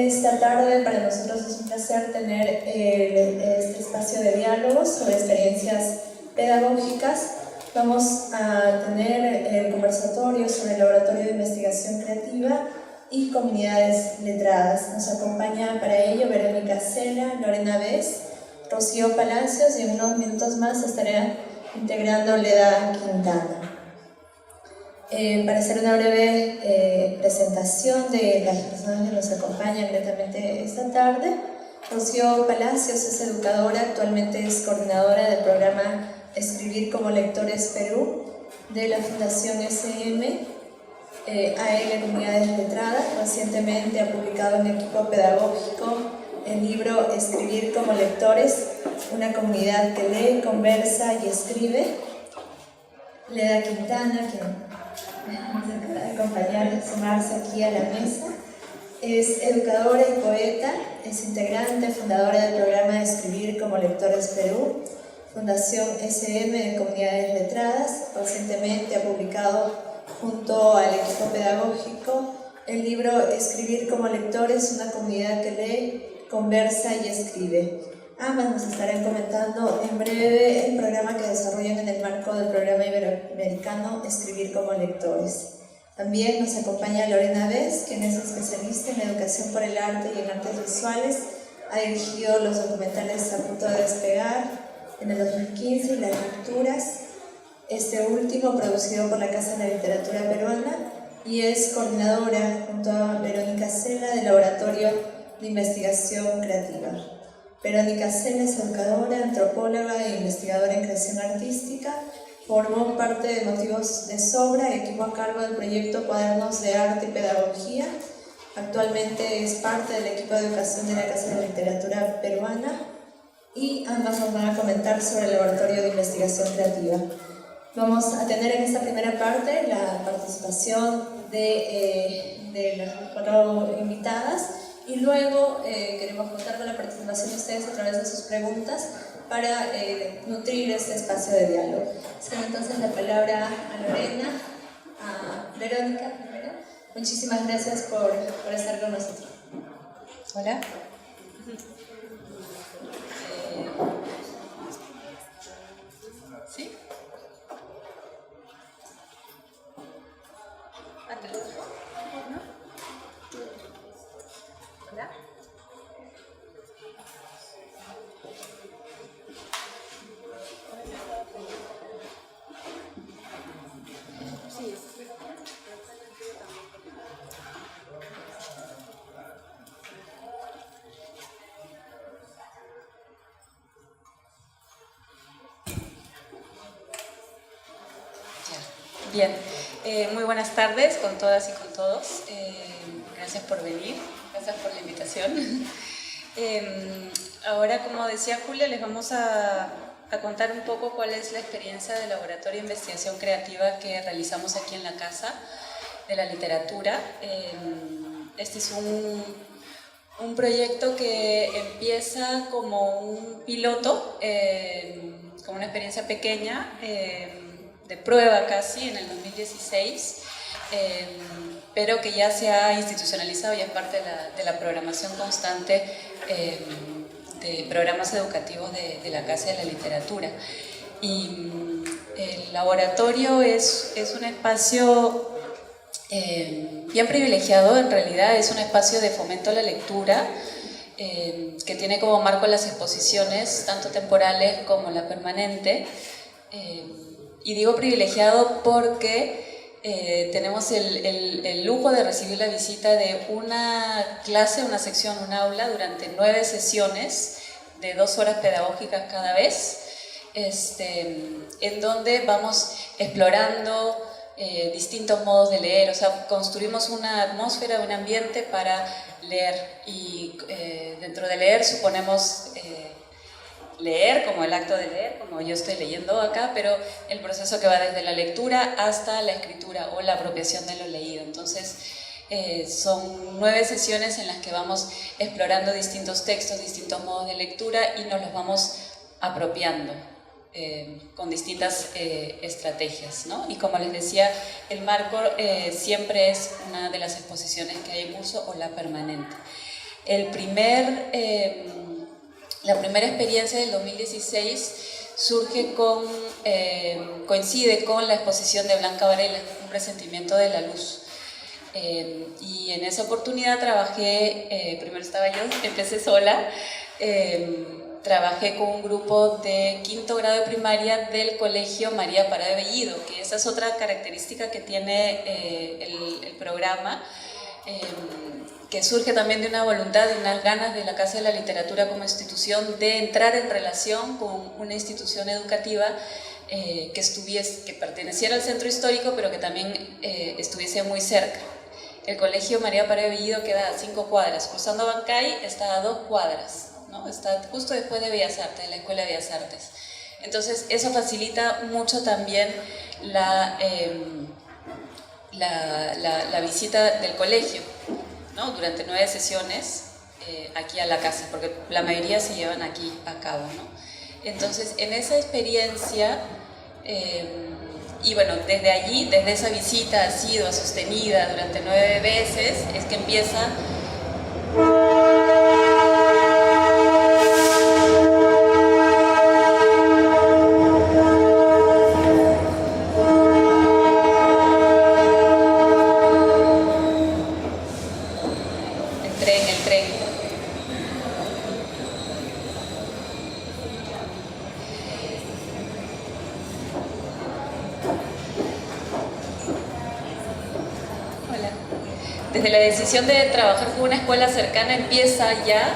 Esta tarde para nosotros es un placer tener este espacio de diálogo sobre experiencias pedagógicas. Vamos a tener el conversatorio sobre el Laboratorio de Investigación Creativa y Comunidades Letradas. Nos acompaña para ello Verónica Cela, Lorena Bes, Rocío Palacios y en unos minutos más estará integrando Leda Quintana. Para hacer una breve presentación de las personas que nos acompañan gratamente esta tarde, Rocío Palacios es educadora, actualmente es coordinadora del programa Escribir como Lectores Perú de la Fundación SM, AL Comunidades Letradas. Recientemente ha publicado en equipo pedagógico el libro Escribir como Lectores, una comunidad que lee, conversa y escribe. Leda Quintana, quien nos acaba de acompañar y sumarse aquí a la mesa, es educadora y poeta, es integrante, fundadora del programa Escribir como Lectores Perú, Fundación SM de Comunidades Letradas. Recientemente ha publicado junto al equipo pedagógico el libro Escribir como Lectores, una comunidad que lee, conversa y escribe. Ambas nos estarán comentando en breve el programa que desarrollan en el marco del programa iberoamericano Escribir como Lectores. También nos acompaña Lorena Bes, quien es especialista en educación por el arte y en artes visuales. Ha dirigido los documentales A Punto de Despegar en el 2015 y Las Lecturas, este último producido por la Casa de la Literatura Peruana, y es coordinadora junto a Verónica Cela del Laboratorio de Investigación Creativa. Verónica Cela es educadora, antropóloga e investigadora en creación artística. Formó parte de Motivos de Sobra, equipo a cargo del proyecto Cuadernos de Arte y Pedagogía. Actualmente es parte del equipo de educación de la Casa de la Literatura Peruana y ambas nos van a comentar sobre el Laboratorio de Investigación Creativa. Vamos a tener en esta primera parte la participación de las cuatro invitadas. Y luego queremos contar con la participación de ustedes a través de sus preguntas para nutrir este espacio de diálogo. Cedo entonces la palabra a Lorena, a Verónica primero. Muchísimas gracias por estar con nosotros. Hola. ¿Sí? ¿Hola? Bien, muy buenas tardes con todas y con todos. Gracias por venir, gracias por la invitación. Ahora, como decía Julia, les vamos a contar un poco cuál es la experiencia del Laboratorio de Investigación Creativa que realizamos aquí en la Casa de la Literatura. Este es un proyecto que empieza como un piloto, como una experiencia pequeña, de prueba casi en el 2016, pero que ya se ha institucionalizado y es parte de la programación constante de programas educativos de la Casa de la Literatura. Y el laboratorio es un espacio bien privilegiado, en realidad es un espacio de fomento a la lectura, que tiene como marco las exposiciones, tanto temporales como la permanente. Y digo privilegiado porque tenemos el lujo de recibir la visita de una clase, una sección, un aula durante 9 sesiones de 2 horas pedagógicas cada vez, en donde vamos explorando distintos modos de leer, o sea, construimos una atmósfera, un ambiente para leer y dentro de leer suponemos leer como el acto de leer, como yo estoy leyendo acá, pero el proceso que va desde la lectura hasta la escritura o la apropiación de lo leído. Entonces, son 9 sesiones en las que vamos explorando distintos textos, distintos modos de lectura y nos los vamos apropiando con distintas estrategias, ¿no? Y como les decía, el marco siempre es una de las exposiciones que hay en curso o la permanente. La primera experiencia del 2016 coincide con la exposición de Blanca Varela, Un presentimiento de la luz. Y en esa oportunidad trabajé, primero estaba yo, empecé sola, trabajé con un grupo de quinto grado de primaria del Colegio María Pará de Bellido, que esa es otra característica que tiene el programa, que surge también de una voluntad, de unas ganas de la Casa de la Literatura como institución de entrar en relación con una institución educativa que perteneciera al centro histórico, pero que también estuviese muy cerca. El Colegio María Pará de Bellido queda a 5 cuadras, cruzando Bancay está a 2 cuadras, ¿no? Está justo después de Bellas Artes, de la Escuela de Bellas Artes. Entonces eso facilita mucho también la visita del colegio, ¿no? Durante 9 sesiones aquí a la casa, porque la mayoría se llevan aquí a cabo, ¿no? Entonces, en esa experiencia, y bueno, desde allí, desde esa visita asidua, sostenida durante 9 veces, es que empieza el tren. Hola. Desde la decisión de trabajar con una escuela cercana empieza ya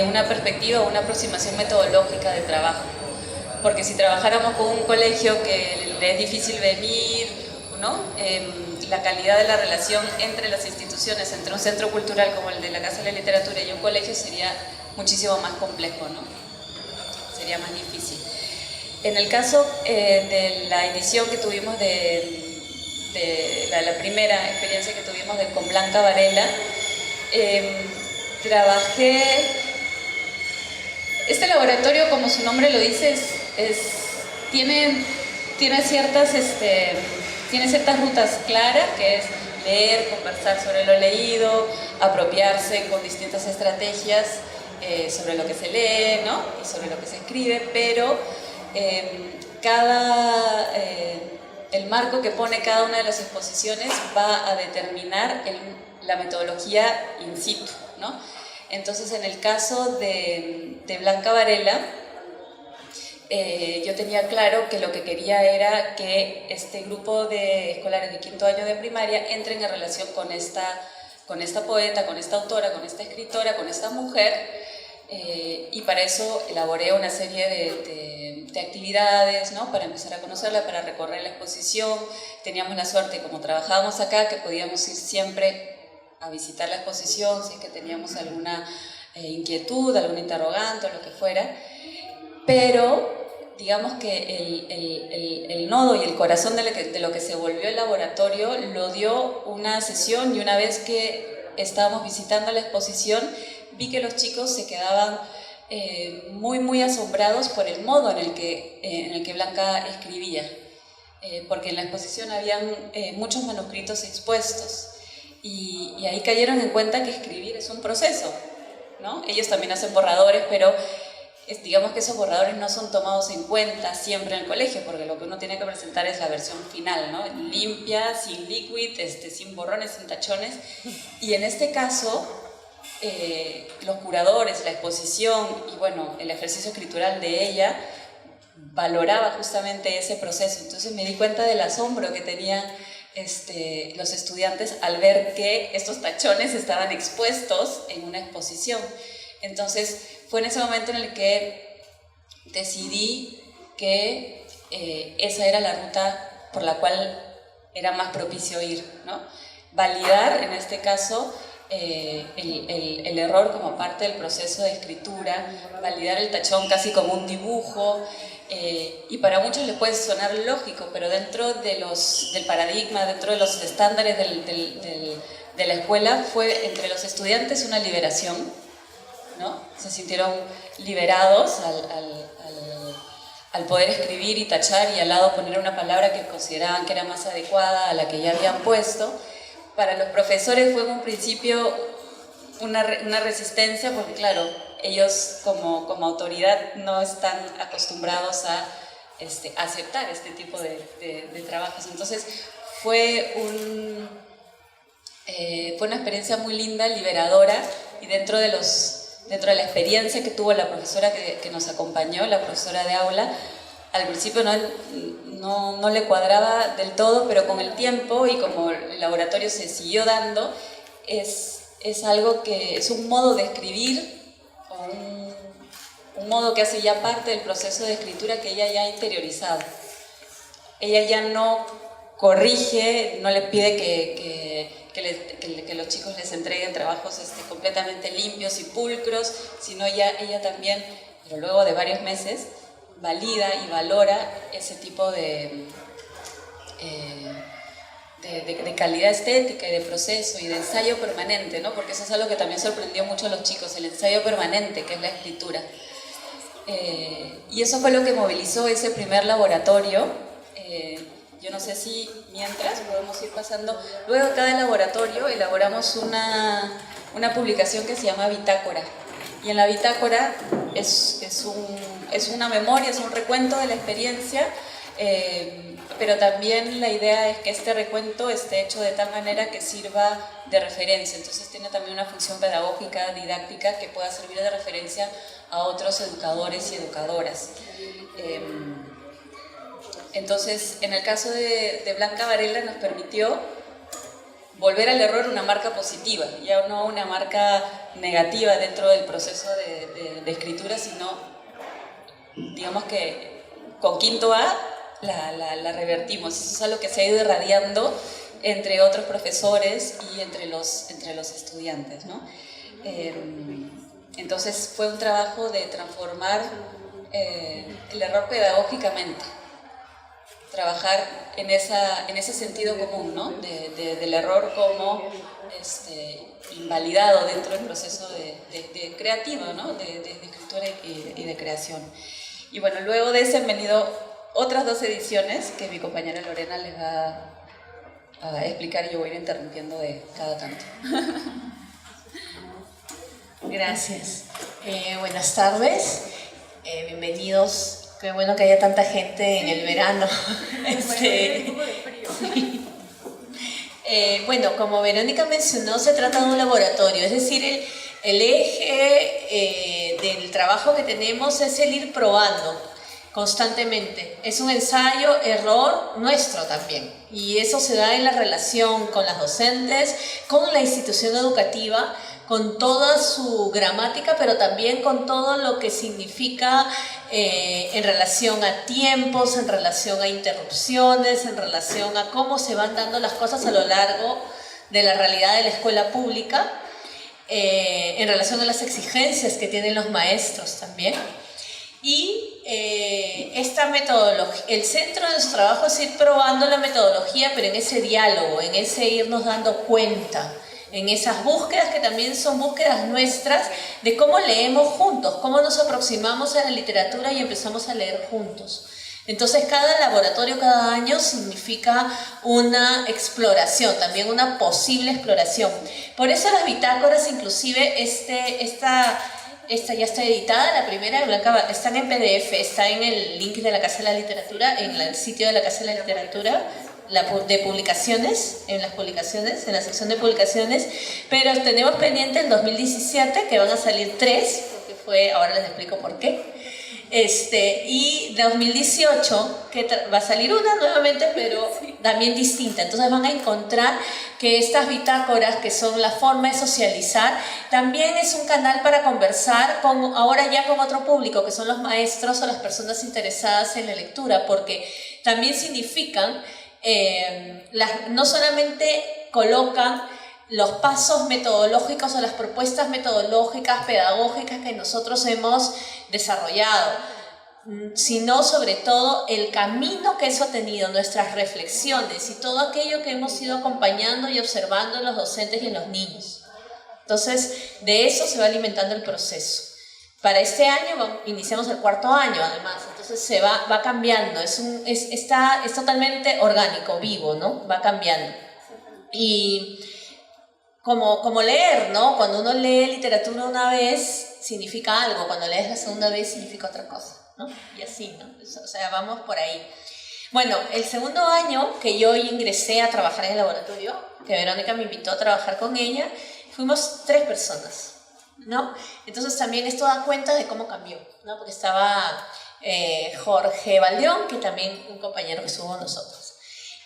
una perspectiva, una aproximación metodológica de trabajo. Porque si trabajáramos con un colegio que le es difícil venir, ¿no? La calidad de la relación entre las instituciones, entre un centro cultural como el de la Casa de la Literatura y un colegio sería muchísimo más complejo, ¿no? Sería más difícil. En el caso de la edición que tuvimos la primera experiencia que tuvimos con Blanca Varela, trabajé. Este laboratorio, como su nombre lo dice, tiene ciertas rutas claras, que es leer, conversar sobre lo leído, apropiarse con distintas estrategias sobre lo que se lee, ¿no? Y sobre lo que se escribe, pero el marco que pone cada una de las exposiciones va a determinar la metodología in situ, ¿no? Entonces, en el caso de Blanca Varela, yo tenía claro que lo que quería era que este grupo de escolares de quinto año de primaria entren en relación con esta poeta, con esta autora, con esta escritora, con esta mujer, y para eso elaboré una serie de actividades, ¿no? Para empezar a conocerla, para recorrer la exposición. Teníamos la suerte, como trabajábamos acá, que podíamos ir siempre a visitar la exposición si es que teníamos alguna inquietud, algún interrogante o lo que fuera, pero digamos que el nodo y el corazón de lo que se volvió el laboratorio lo dio una sesión, y una vez que estábamos visitando la exposición vi que los chicos se quedaban muy, muy asombrados por el modo en el que Blanca escribía, porque en la exposición habían muchos manuscritos expuestos, y ahí cayeron en cuenta que escribir es un proceso, ¿no? Ellos también hacen borradores, pero digamos que esos borradores no son tomados en cuenta siempre en el colegio, porque lo que uno tiene que presentar es la versión final, ¿no? Limpia, sin liquid, sin borrones, sin tachones. Y en este caso, los curadores, la exposición y bueno, el ejercicio escritural de ella valoraba justamente ese proceso. Entonces me di cuenta del asombro que tenían los estudiantes al ver que estos tachones estaban expuestos en una exposición. Entonces fue en ese momento en el que decidí que esa era la ruta por la cual era más propicio ir, ¿no? Validar, en este caso, el error como parte del proceso de escritura, validar el tachón casi como un dibujo, y para muchos les puede sonar lógico, pero dentro del paradigma, dentro de los estándares de la escuela, fue entre los estudiantes una liberación, ¿no? Se sintieron liberados al poder escribir y tachar y al lado poner una palabra que consideraban que era más adecuada a la que ya habían puesto. Para los profesores fue en un principio una resistencia, porque claro, ellos como autoridad no están acostumbrados a aceptar este tipo de trabajos. Entonces fue una experiencia muy linda, liberadora, y dentro de la experiencia que tuvo la profesora que nos acompañó, la profesora de aula, al principio no le cuadraba del todo, pero con el tiempo y como el laboratorio se siguió dando, es algo que es un modo de escribir, o un modo que hace ya parte del proceso de escritura que ella ya ha interiorizado. Ella ya no corrige, no le pide que los chicos les entreguen trabajos completamente limpios y pulcros, sino ella también, pero luego de varios meses, valida y valora ese tipo de calidad estética y de proceso y de ensayo permanente, ¿no? Porque eso es algo que también sorprendió mucho a los chicos, el ensayo permanente, que es la escritura. Y eso fue lo que movilizó ese primer laboratorio. Yo no sé si mientras podemos ir pasando. Luego de cada laboratorio elaboramos una publicación que se llama Bitácora. Y en la bitácora es una memoria, es un recuento de la experiencia, pero también la idea es que este recuento esté hecho de tal manera que sirva de referencia. Entonces tiene también una función pedagógica, didáctica, que pueda servir de referencia a otros educadores y educadoras. Entonces, en el caso de Blanca Varela nos permitió volver al error una marca positiva, ya no una marca negativa dentro del proceso de escritura, sino, digamos que con quinto A la revertimos. Eso es algo que se ha ido irradiando entre otros profesores y entre los estudiantes, ¿no? Entonces fue un trabajo de transformar el error pedagógicamente, trabajar en ese sentido común, ¿no? Del error como invalidado dentro del proceso de creativo, ¿no? de escritura y de creación. Y bueno, luego de ese han venido otras 2 ediciones que mi compañera Lorena les va a explicar, y yo voy a ir interrumpiendo de cada tanto. Gracias. Buenas tardes. Bienvenidos. Qué bueno que haya tanta gente en el verano. Bueno, como Verónica mencionó, se trata de un laboratorio, es decir, el eje del trabajo que tenemos es el ir probando constantemente. Es un ensayo, error nuestro también. Y eso se da en la relación con las docentes, con la institución educativa, con toda su gramática, pero también con todo lo que significa en relación a tiempos, en relación a interrupciones, en relación a cómo se van dando las cosas a lo largo de la realidad de la escuela pública, en relación a las exigencias que tienen los maestros también. Y esta metodología, el centro de nuestro trabajo es ir probando la metodología, pero en ese diálogo, en ese irnos dando cuenta, en esas búsquedas que también son búsquedas nuestras de cómo leemos juntos, cómo nos aproximamos a la literatura y empezamos a leer juntos. Entonces cada laboratorio, cada año significa una exploración, también una posible exploración. Por eso las bitácoras, inclusive esta ya está editada, la primera de Blanca, están en PDF, está en el link de la Casa de la Literatura, en el sitio de la Casa de la Literatura, de publicaciones, en en la sección de publicaciones, pero tenemos pendiente el 2017, que van a salir 3, porque ahora les explico por qué. Y 2018, que va a salir una nuevamente, pero también distinta. Entonces van a encontrar que estas bitácoras, que son la forma de socializar, también es un canal para conversar ahora ya con otro público, que son los maestros o las personas interesadas en la lectura, porque también significan, no solamente colocan los pasos metodológicos o las propuestas metodológicas, pedagógicas que nosotros hemos desarrollado, sino sobre todo el camino que eso ha tenido, nuestras reflexiones y todo aquello que hemos ido acompañando y observando en los docentes y en los niños. Entonces, de eso se va alimentando el proceso. Para este año iniciamos el 4.º año, además, entonces va cambiando, es totalmente orgánico, vivo, ¿no? Va cambiando. Y como leer, ¿no? Cuando uno lee literatura una vez significa algo, cuando lees la segunda vez significa otra cosa, ¿no? Y así, ¿no? O sea, vamos por ahí. Bueno, el segundo año que yo ingresé a trabajar en el laboratorio, que Verónica me invitó a trabajar con ella, fuimos 3 personas, ¿no? Entonces también esto da cuenta de cómo cambió, ¿no? Porque estaba Jorge Valdeón, que también un compañero que estuvo con nosotros.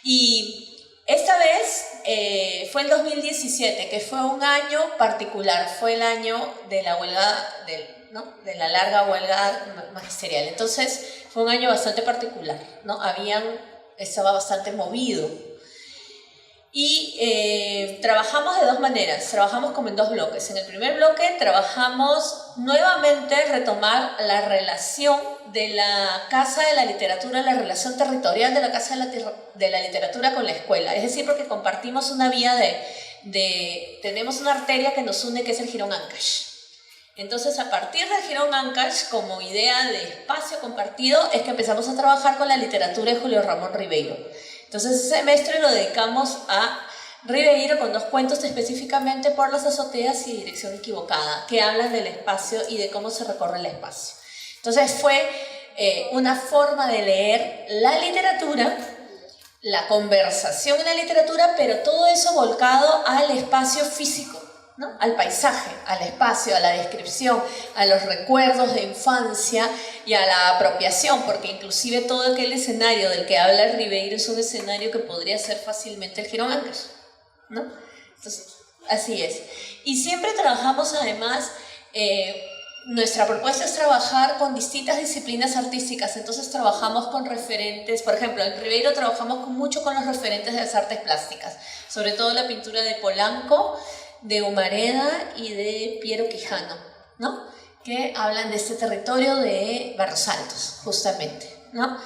Y esta vez fue el 2017, que fue un año particular, fue el año de la huelga, ¿no? De la larga huelga magisterial. Entonces fue un año bastante particular, ¿no? Estaba bastante movido. Y trabajamos de 2 maneras, trabajamos como en 2 bloques. En el primer bloque trabajamos nuevamente retomar la relación de la Casa de la Literatura, la relación territorial de la Casa de la Literatura con la escuela. Es decir, porque compartimos una vía tenemos una arteria que nos une, que es el Jirón Ancash. Entonces, a partir del Jirón Ancash, como idea de espacio compartido, es que empezamos a trabajar con la literatura de Julio Ramón Ribeiro. Entonces, ese semestre lo dedicamos a Ribeiro con 2 cuentos específicamente, Por las azoteas y Dirección equivocada, que hablan del espacio y de cómo se recorre el espacio. Entonces, fue una forma de leer la literatura, la conversación en la literatura, pero todo eso volcado al espacio físico, ¿no? Al paisaje, al espacio, a la descripción, a los recuerdos de infancia y a la apropiación, porque inclusive todo aquel escenario del que habla Ribeiro es un escenario que podría ser fácilmente el Jirón Ancash, ¿no? Entonces, así es. Y siempre trabajamos además, nuestra propuesta es trabajar con distintas disciplinas artísticas, entonces trabajamos con referentes, por ejemplo, en Ribeiro trabajamos mucho con los referentes de las artes plásticas, sobre todo la pintura de Polanco, de Humareda y de Piero Quijano, ¿no? Que hablan de este territorio de Barros Altos, justamente, ¿no?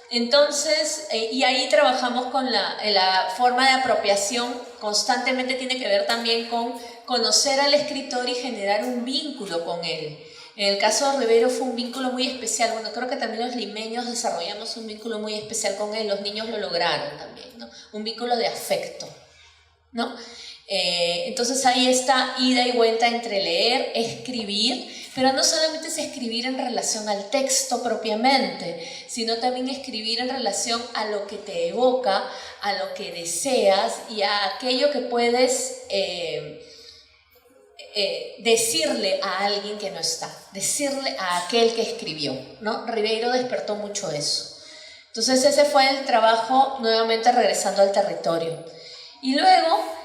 Entonces, y ahí trabajamos con la forma de apropiación, constantemente tiene que ver también con conocer al escritor y generar un vínculo con él. En el caso de Ribeiro fue un vínculo muy especial, bueno, creo que también los limeños desarrollamos un vínculo muy especial con él, los niños lo lograron también, ¿no? Un vínculo de afecto, ¿no? Entonces hay esta ida y vuelta entre leer, escribir, pero no solamente es escribir en relación al texto propiamente, sino también escribir en relación a lo que te evoca, a lo que deseas y a aquello que puedes decirle a alguien que no está, decirle a aquel que escribió, ¿no? Ribeiro despertó mucho eso. Entonces ese fue el trabajo, nuevamente regresando al territorio. Y luego,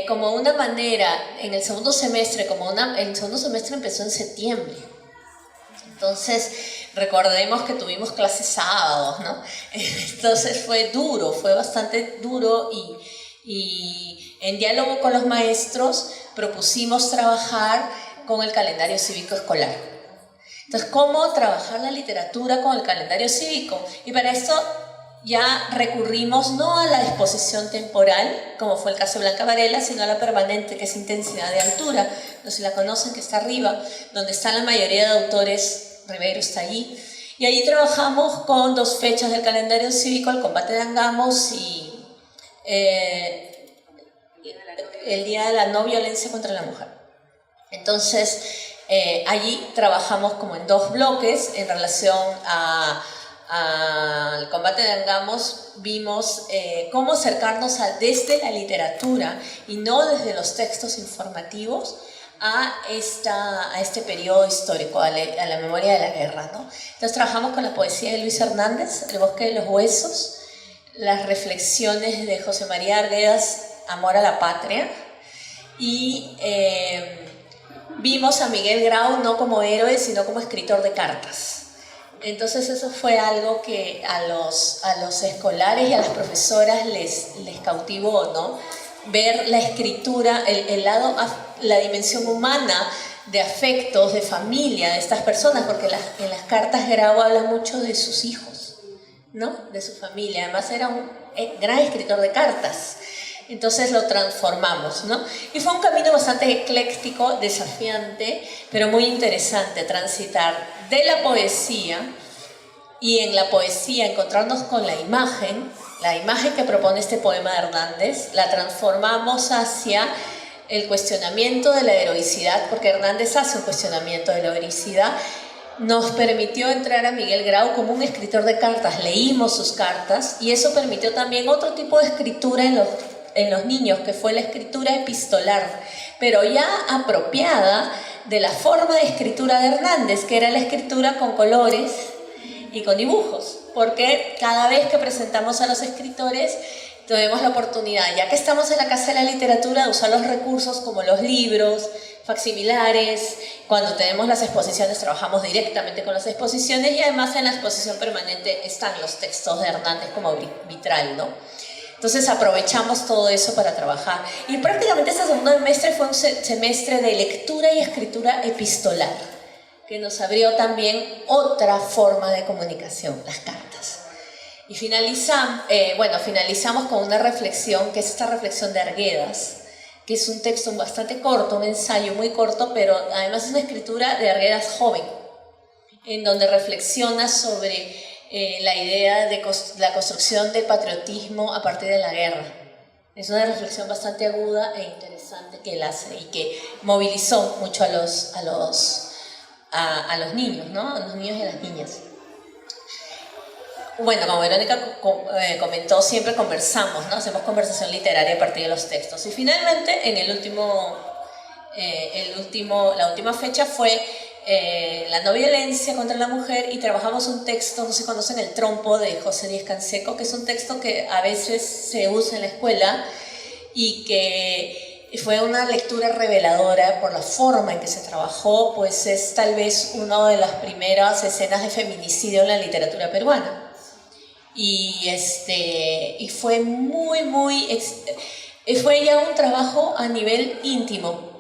como una manera, en el segundo semestre, el segundo semestre empezó en septiembre. Entonces, recordemos que tuvimos clases sábados, ¿no? Entonces fue duro, fue bastante duro y en diálogo con los maestros propusimos trabajar con el calendario cívico escolar. Entonces, ¿cómo trabajar la literatura con el calendario cívico? Y para esto ya recurrimos no a la exposición temporal, como fue el caso de Blanca Varela, sino a la permanente, que es intensidad de altura. No sé si la conocen, que está arriba, donde están la mayoría de autores. Ribeiro está allí. Y allí trabajamos con 2 fechas del calendario cívico, el combate de Angamos y el Día de la No Violencia contra la Mujer. Entonces, allí trabajamos como en 2 bloques en relación al combate de Angamos. Vimos cómo acercarnos desde la literatura y no desde los textos informativos a este periodo histórico, a la memoria de la guerra, ¿no? Entonces trabajamos con la poesía de Luis Hernández, El bosque de los huesos, las reflexiones de José María Arguedas, Amor a la patria, y vimos a Miguel Grau no como héroe, sino como escritor de cartas. Entonces eso fue algo que a los escolares y a las profesoras les cautivó, ¿no? Ver la escritura, la dimensión humana de afectos, de familia de estas personas, porque en las cartas Grau habla mucho de sus hijos, ¿no? De su familia. Además era un gran escritor de cartas. Entonces lo transformamos, ¿no? Y fue un camino bastante ecléctico, desafiante, pero muy interesante transitar de la poesía y en la poesía encontrarnos con la imagen que propone este poema de Hernández, la transformamos hacia el cuestionamiento de la heroicidad, porque Hernández hace un cuestionamiento de la heroicidad, nos permitió entrar a Miguel Grau como un escritor de cartas. Leímos sus cartas y eso permitió también otro tipo de escritura en los niños, que fue la escritura epistolar, pero ya apropiada de la forma de escritura de Hernández, que era la escritura con colores y con dibujos, porque cada vez que presentamos a los escritores tuvimos la oportunidad, ya que estamos en la Casa de la Literatura, de usar los recursos como los libros, facsimilares. Cuando tenemos las exposiciones trabajamos directamente con las exposiciones, y además en la exposición permanente están los textos de Hernández como vitral, ¿no? Entonces aprovechamos todo eso para trabajar. Y prácticamente este segundo semestre fue un semestre de lectura y escritura epistolar, que nos abrió también otra forma de comunicación, las cartas. Y finalizamos con una reflexión, que es esta reflexión de Arguedas, que es un texto bastante corto, un ensayo muy corto, pero además es una escritura de Arguedas joven, en donde reflexiona sobre la idea de la construcción del patriotismo a partir de la guerra. Es una reflexión bastante aguda e interesante que él hace y que movilizó mucho a los niños, ¿no? A los niños y a las niñas. Bueno, como Verónica comentó, siempre conversamos, ¿no? Hacemos conversación literaria a partir de los textos. Y finalmente, en la última fecha fue la no violencia contra la mujer, y trabajamos un texto, no sé si conocen El trompo, de José Díaz Canseco, que es un texto que a veces se usa en la escuela y que fue una lectura reveladora por la forma en que se trabajó, pues es tal vez una de las primeras escenas de feminicidio en la literatura peruana. Y fue fue ya un trabajo a nivel íntimo.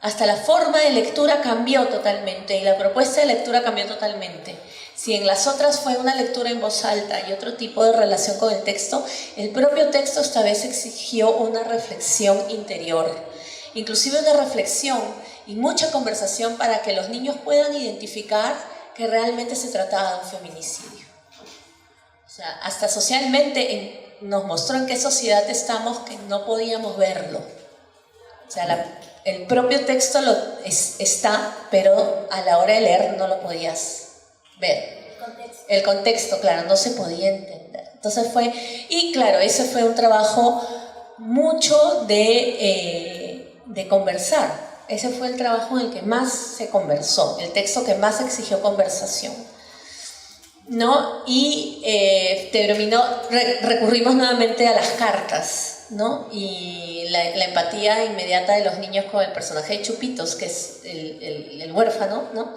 Hasta la forma de lectura cambió totalmente y la propuesta de lectura cambió totalmente. Si en las otras fue una lectura en voz alta y otro tipo de relación con el texto, el propio texto esta vez exigió una reflexión interior, inclusive una reflexión y mucha conversación para que los niños puedan identificar que realmente se trataba de un feminicidio. O sea, hasta socialmente nos mostró en qué sociedad estamos, que no podíamos verlo. O sea, el propio texto está, pero a la hora de leer no lo podías ver. El contexto, claro, no se podía entender. Entonces y claro, ese fue un trabajo mucho de conversar. Ese fue el trabajo en el que más se conversó, el texto que más exigió conversación, ¿no? Y recurrimos nuevamente a las cartas, ¿no? Y la empatía inmediata de los niños con el personaje de Chupitos, que es el huérfano, ¿no?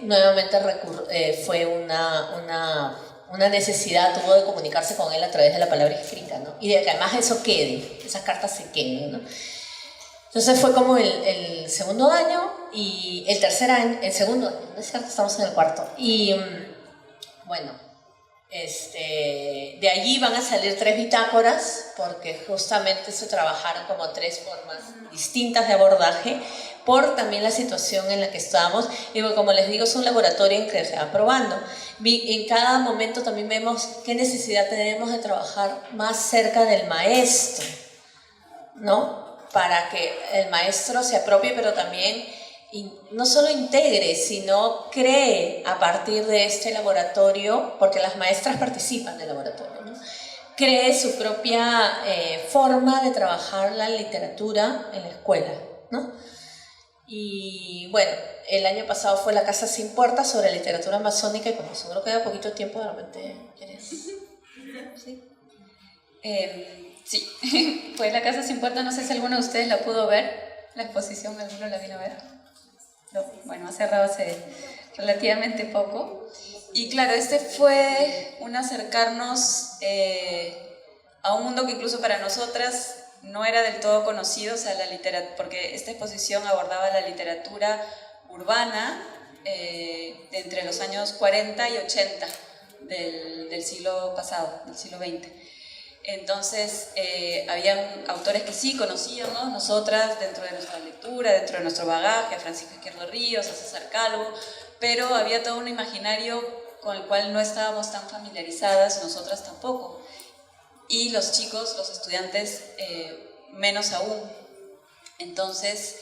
Nuevamente fue una necesidad, tuvo de comunicarse con él a través de la palabra escrita, ¿no? Y de que además eso quede, esas cartas se queden, ¿no? Entonces fue como el segundo año y el tercer año, el segundo año, ¿no es cierto? Estamos en el cuarto. Y bueno, de allí van a salir 3 bitácoras, porque justamente se trabajaron como 3 formas distintas de abordaje, por también la situación en la que estábamos. Y como les digo, es un laboratorio en que se va probando. En cada momento también vemos qué necesidad tenemos de trabajar más cerca del maestro, ¿no? Para que el maestro se apropie, pero también no solo integre, sino cree a partir de este laboratorio, porque las maestras participan del laboratorio, ¿no? Cree su propia forma de trabajar la literatura en la escuela, ¿no? Y bueno, el año pasado fue la Casa Sin Puertas sobre literatura amazónica, y como seguro queda poquito tiempo, realmente ¿quieres? ¿Sí? Sí, pues La Casa Sin Puertas, no sé si alguno de ustedes la pudo ver, la exposición, ¿alguno la vino a ver? No, bueno, ha cerrado hace relativamente poco. Y claro, fue un acercarnos a un mundo que incluso para nosotras no era del todo conocido, o sea, porque esta exposición abordaba la literatura urbana entre los años 40 y 80 del siglo pasado, del siglo XX. Entonces, habían autores que sí conocíamos nosotras dentro de nuestra lectura, dentro de nuestro bagaje, a Francisco Izquierdo Ríos, a César Calvo, pero había todo un imaginario con el cual no estábamos tan familiarizadas, nosotras tampoco. Y los chicos, los estudiantes, menos aún. Entonces,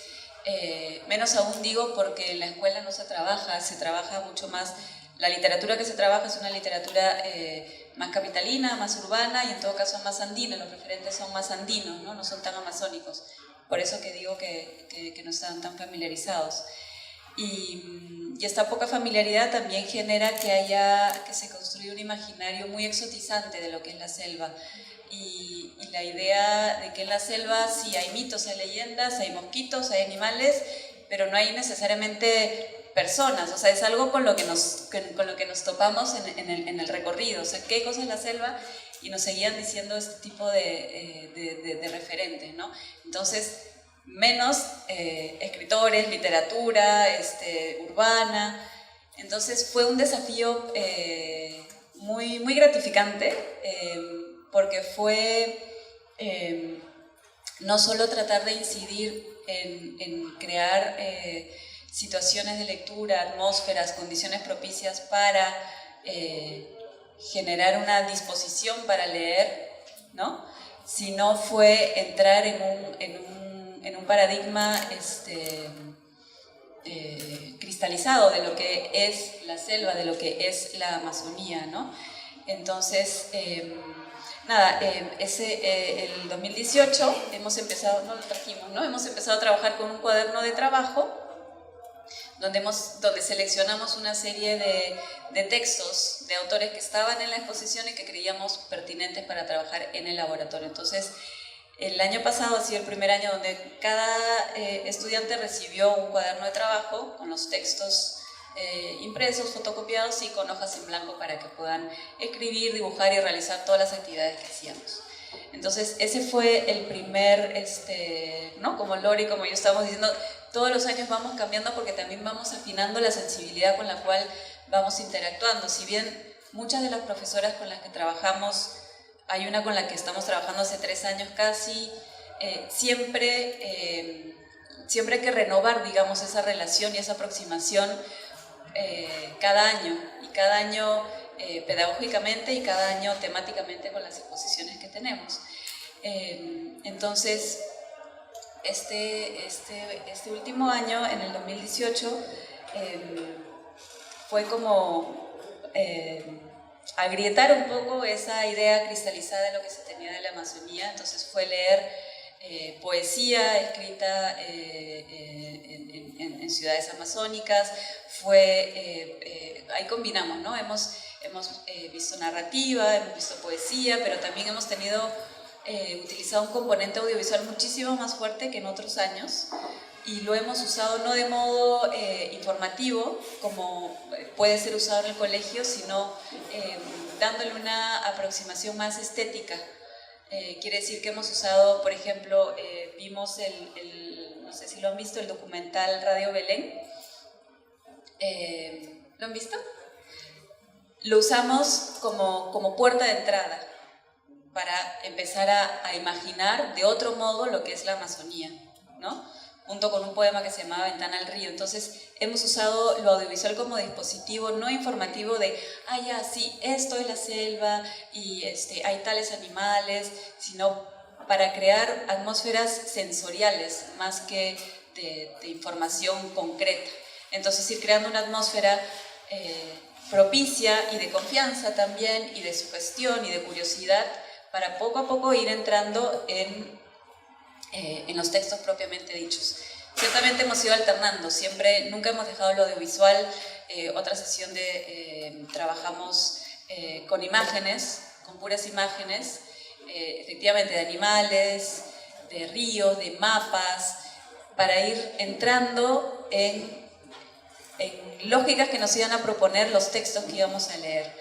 menos aún digo porque en la escuela no se trabaja mucho más. La literatura que se trabaja es una literatura más capitalina, más urbana y en todo caso más andina. Los referentes son más andinos, no son tan amazónicos. Por eso que digo que no están tan familiarizados. Y esta poca familiaridad también genera que se construya un imaginario muy exotizante de lo que es la selva. Y la idea de que en la selva sí hay mitos, hay leyendas, hay mosquitos, hay animales, pero no hay necesariamente personas. O sea, es algo con lo que nos topamos en el recorrido. O sea, ¿qué cosa es la selva? Y nos seguían diciendo este tipo de referentes, ¿no? Entonces, menos escritores, literatura urbana. Entonces fue un desafío muy, muy gratificante porque fue no solo tratar de incidir en crear situaciones de lectura, atmósferas, condiciones propicias para generar una disposición para leer, ¿no? Sino fue entrar en un paradigma cristalizado de lo que es la selva, de lo que es la Amazonía, ¿no? Entonces, el 2018 hemos empezado, no lo trajimos, ¿no? Hemos empezado a trabajar con un cuaderno de trabajo donde seleccionamos una serie de textos de autores que estaban en la exposición y que creíamos pertinentes para trabajar en el laboratorio. Entonces, el año pasado ha sido el primer año donde cada estudiante recibió un cuaderno de trabajo con los textos impresos, fotocopiados y con hojas en blanco para que puedan escribir, dibujar y realizar todas las actividades que hacíamos. Entonces, ese fue el primer, ¿no? Como Lori, como yo estábamos diciendo, todos los años vamos cambiando porque también vamos afinando la sensibilidad con la cual vamos interactuando. Si bien muchas de las profesoras con las que trabajamos, hay una con la que estamos trabajando hace 3 años casi, siempre hay que renovar, digamos, esa relación y esa aproximación cada año, y cada año pedagógicamente y cada año temáticamente con las exposiciones que tenemos. Entonces, este último año, en el 2018, fue como agrietar un poco esa idea cristalizada de lo que se tenía de la Amazonía. Entonces fue leer poesía escrita en ciudades amazónicas, ahí combinamos, ¿no? Hemos visto narrativa, hemos visto poesía, pero también hemos utilizado un componente audiovisual muchísimo más fuerte que en otros años, y lo hemos usado no de modo informativo, como puede ser usado en el colegio, sino dándole una aproximación más estética. Quiere decir que hemos usado, por ejemplo, vimos no sé si lo han visto, el documental Radio Belén. ¿Lo han visto? Lo usamos como puerta de entrada para empezar a imaginar de otro modo lo que es la Amazonía, ¿no? Junto con un poema que se llamaba Ventana al Río. Entonces, hemos usado lo audiovisual como dispositivo no informativo de, ya, sí, esto es la selva y hay tales animales, sino para crear atmósferas sensoriales más que de información concreta. Entonces, ir creando una atmósfera propicia y de confianza también, y de sugestión y de curiosidad, para poco a poco ir entrando en los textos propiamente dichos. Ciertamente hemos ido alternando, nunca hemos dejado lo audiovisual. Otra sesión trabajamos con imágenes, con puras imágenes, efectivamente de animales, de ríos, de mapas, para ir entrando en lógicas que nos iban a proponer los textos que íbamos a leer.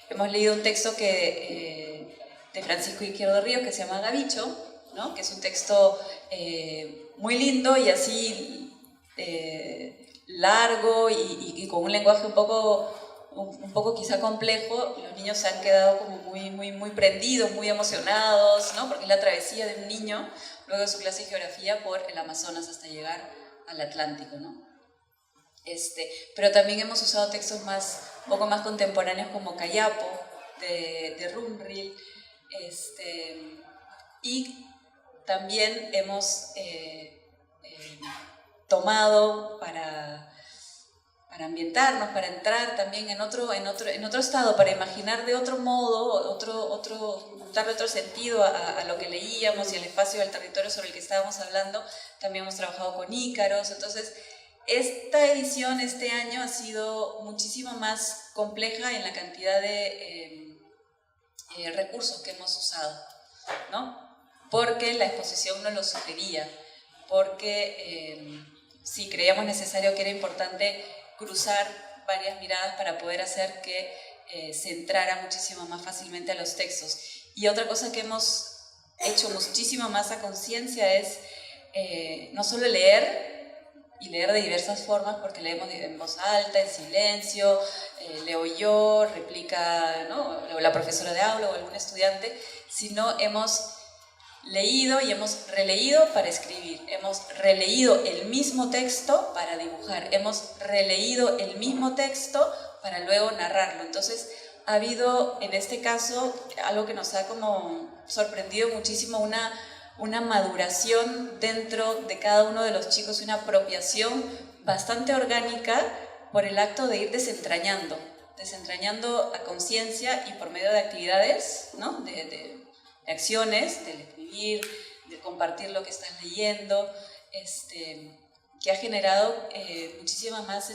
Hemos leído un texto de Francisco Izquierdo Ríos que se llama Gavicho, ¿no? Que es un texto muy lindo y así largo y con un lenguaje un poco quizá complejo. Los niños se han quedado como muy, muy, muy prendidos, muy emocionados, ¿no? Porque es la travesía de un niño luego de su clase de geografía por el Amazonas hasta llegar al Atlántico, ¿no? Pero también hemos usado textos un poco más contemporáneos como Cayapo, de Rumril, y también hemos tomado para ambientarnos, para entrar también en otro estado, para imaginar de otro modo, darle otro sentido a lo que leíamos y al espacio del territorio sobre el que estábamos hablando. También hemos trabajado con Ícaros. Entonces, esta edición este año ha sido muchísimo más compleja en la cantidad de recursos que hemos usado, ¿no? Porque la exposición nos lo sugería, porque sí creíamos necesario que era importante cruzar varias miradas para poder hacer que se entrara muchísimo más fácilmente a los textos. Y otra cosa que hemos hecho muchísimo más a conciencia es no solo leer, y leer de diversas formas, porque leemos en voz alta, en silencio, leo yo, replica, ¿no?, la profesora de aula o algún estudiante, sino hemos leído y hemos releído para escribir, hemos releído el mismo texto para dibujar, hemos releído el mismo texto para luego narrarlo. Entonces ha habido en este caso algo que nos ha como sorprendido muchísimo, una maduración dentro de cada uno de los chicos, una apropiación bastante orgánica por el acto de ir desentrañando a conciencia y por medio de actividades, ¿no?, de acciones, del escribir, de compartir lo que estás leyendo, que ha generado muchísima más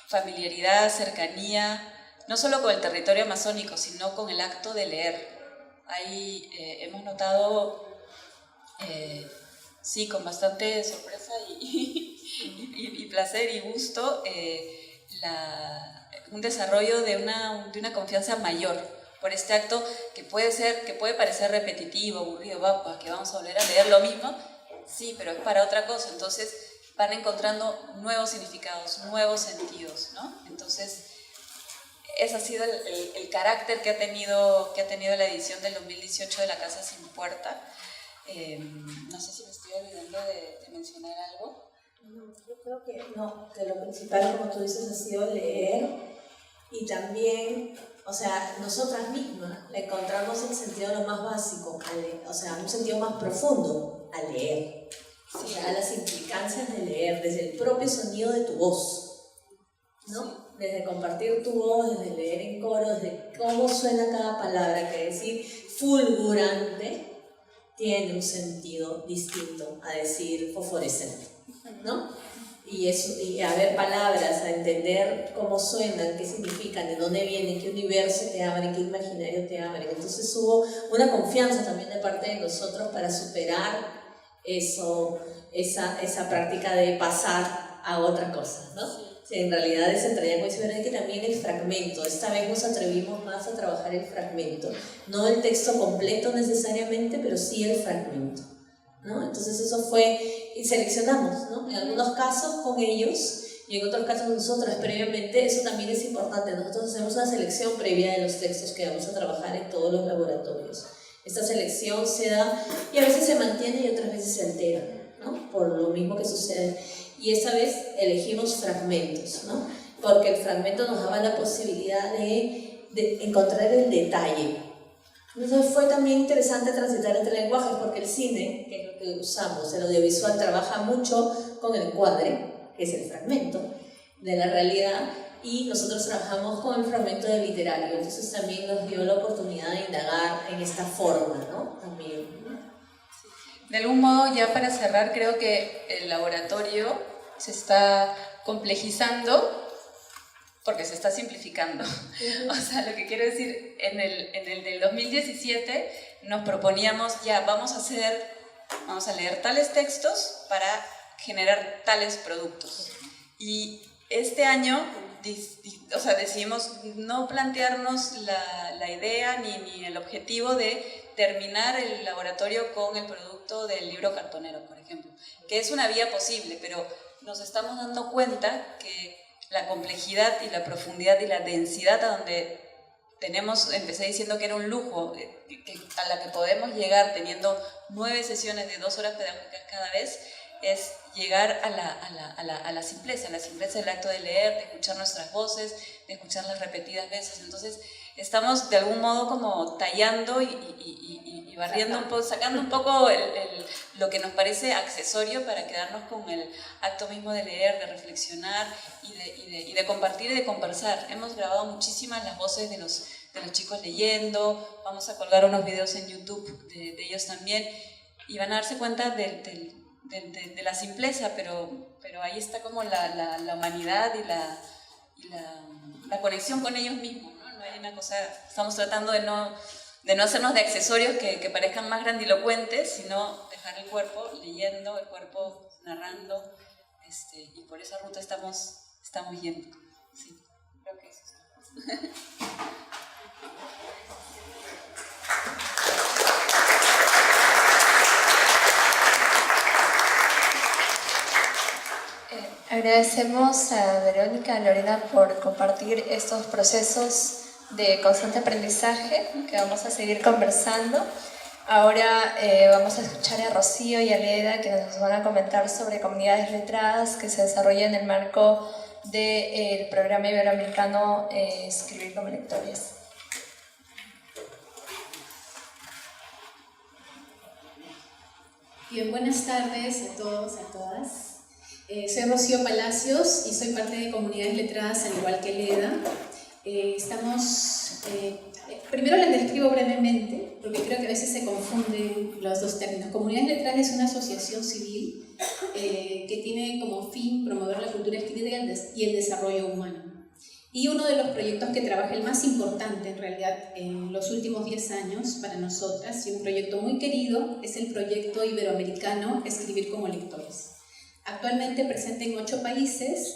familiaridad, cercanía, no solo con el territorio amazónico, sino con el acto de leer. Ahí hemos notado, sí, con bastante sorpresa y placer y gusto, un desarrollo de una confianza mayor por este acto que puede parecer repetitivo, aburrido, que vamos a volver a leer lo mismo, sí, pero es para otra cosa. Entonces van encontrando nuevos significados, nuevos sentidos, ¿no? Entonces ese ha sido el carácter que ha tenido la edición del 2018 de La Casa Sin Puerta. No sé si me estoy olvidando de mencionar algo. Yo creo que no, que lo principal, como tú dices, ha sido leer, y también, o sea, nosotras mismas le encontramos el sentido lo más básico, o sea, un sentido más profundo al leer. Sí. O sea, las implicancias de leer, desde el propio sonido de tu voz, ¿no? Sí. Desde compartir tu voz, desde leer en coro, desde cómo suena cada palabra, que decir fulgurante tiene un sentido distinto a decir fosforescente, ¿no? Y a ver palabras, a entender cómo suenan, qué significan, de dónde vienen, qué universo te abren, qué imaginario te abren. Entonces hubo una confianza también de parte de nosotros para superar esa práctica de pasar a otra cosa, ¿no? Sí, en realidad desentrañar, pues es verdad que también el fragmento, esta vez nos atrevimos más a trabajar el fragmento, no el texto completo necesariamente, pero sí el fragmento, ¿no? Entonces eso fue, y seleccionamos, ¿no? En algunos casos con ellos y en otros casos nosotras previamente. Eso también es importante. Nosotros hacemos una selección previa de los textos que vamos a trabajar en todos los laboratorios. Esta selección se da y a veces se mantiene y otras veces se altera, ¿no? Por lo mismo que sucede. Y esta vez elegimos fragmentos, ¿no? Porque el fragmento nos daba la posibilidad de encontrar el detalle. Entonces fue también interesante transitar entre lenguajes, porque el cine, que es lo que usamos, el audiovisual, trabaja mucho con el encuadre, que es el fragmento de la realidad, y nosotros trabajamos con el fragmento del literario. Entonces también nos dio la oportunidad de indagar en esta forma, ¿no? También, ¿no? De algún modo, ya para cerrar, creo que el laboratorio se está complejizando porque se está simplificando. O sea, lo que quiero decir, en el del 2017 nos proponíamos, ya vamos a leer tales textos para generar tales productos. Y este año decidimos no plantearnos la idea ni el objetivo de terminar el laboratorio con el producto del libro cartonero, por ejemplo, que es una vía posible, pero nos estamos dando cuenta que la complejidad y la profundidad y la densidad a donde empecé diciendo que era un lujo, a la que podemos llegar teniendo 9 sesiones de 2 horas pedagógicas cada vez, es llegar a la simpleza del acto de leer, de escuchar nuestras voces, de escucharlas repetidas veces. Entonces estamos de algún modo como tallando y y barriendo un poco, sacando un poco lo que nos parece accesorio para quedarnos con el acto mismo de leer, de reflexionar y de compartir y de conversar. Hemos grabado muchísimas las voces de los chicos leyendo, vamos a colgar unos videos en YouTube de ellos también, y van a darse cuenta de la simpleza, pero ahí está como la humanidad y la conexión con ellos mismos, ¿no? No hay una cosa, estamos tratando de no hacernos de accesorios que parezcan más grandilocuentes, sino dejar el cuerpo leyendo, el cuerpo narrando, y por esa ruta estamos yendo. Sí, creo que eso es. Agradecemos a Verónica y a Lorena por compartir estos procesos de constante aprendizaje que vamos a seguir conversando. Ahora vamos a escuchar a Rocío y a Leda, que nos van a comentar sobre comunidades letradas que se desarrollan en el marco del programa iberoamericano Escribir como Lectores. Bien, buenas tardes a todos, a todas. Soy Rocío Palacios y soy parte de Comunidades Letradas, al igual que Leda. Primero les describo brevemente, porque creo que a veces se confunden los dos términos. Comunidades Letradas es una asociación civil que tiene como fin promover la cultura escrita y el desarrollo humano. Y uno de los proyectos que trabaja, el más importante en realidad en los últimos 10 años para nosotras, y un proyecto muy querido, es el proyecto iberoamericano Escribir como Lectores. Actualmente presente en 8 países,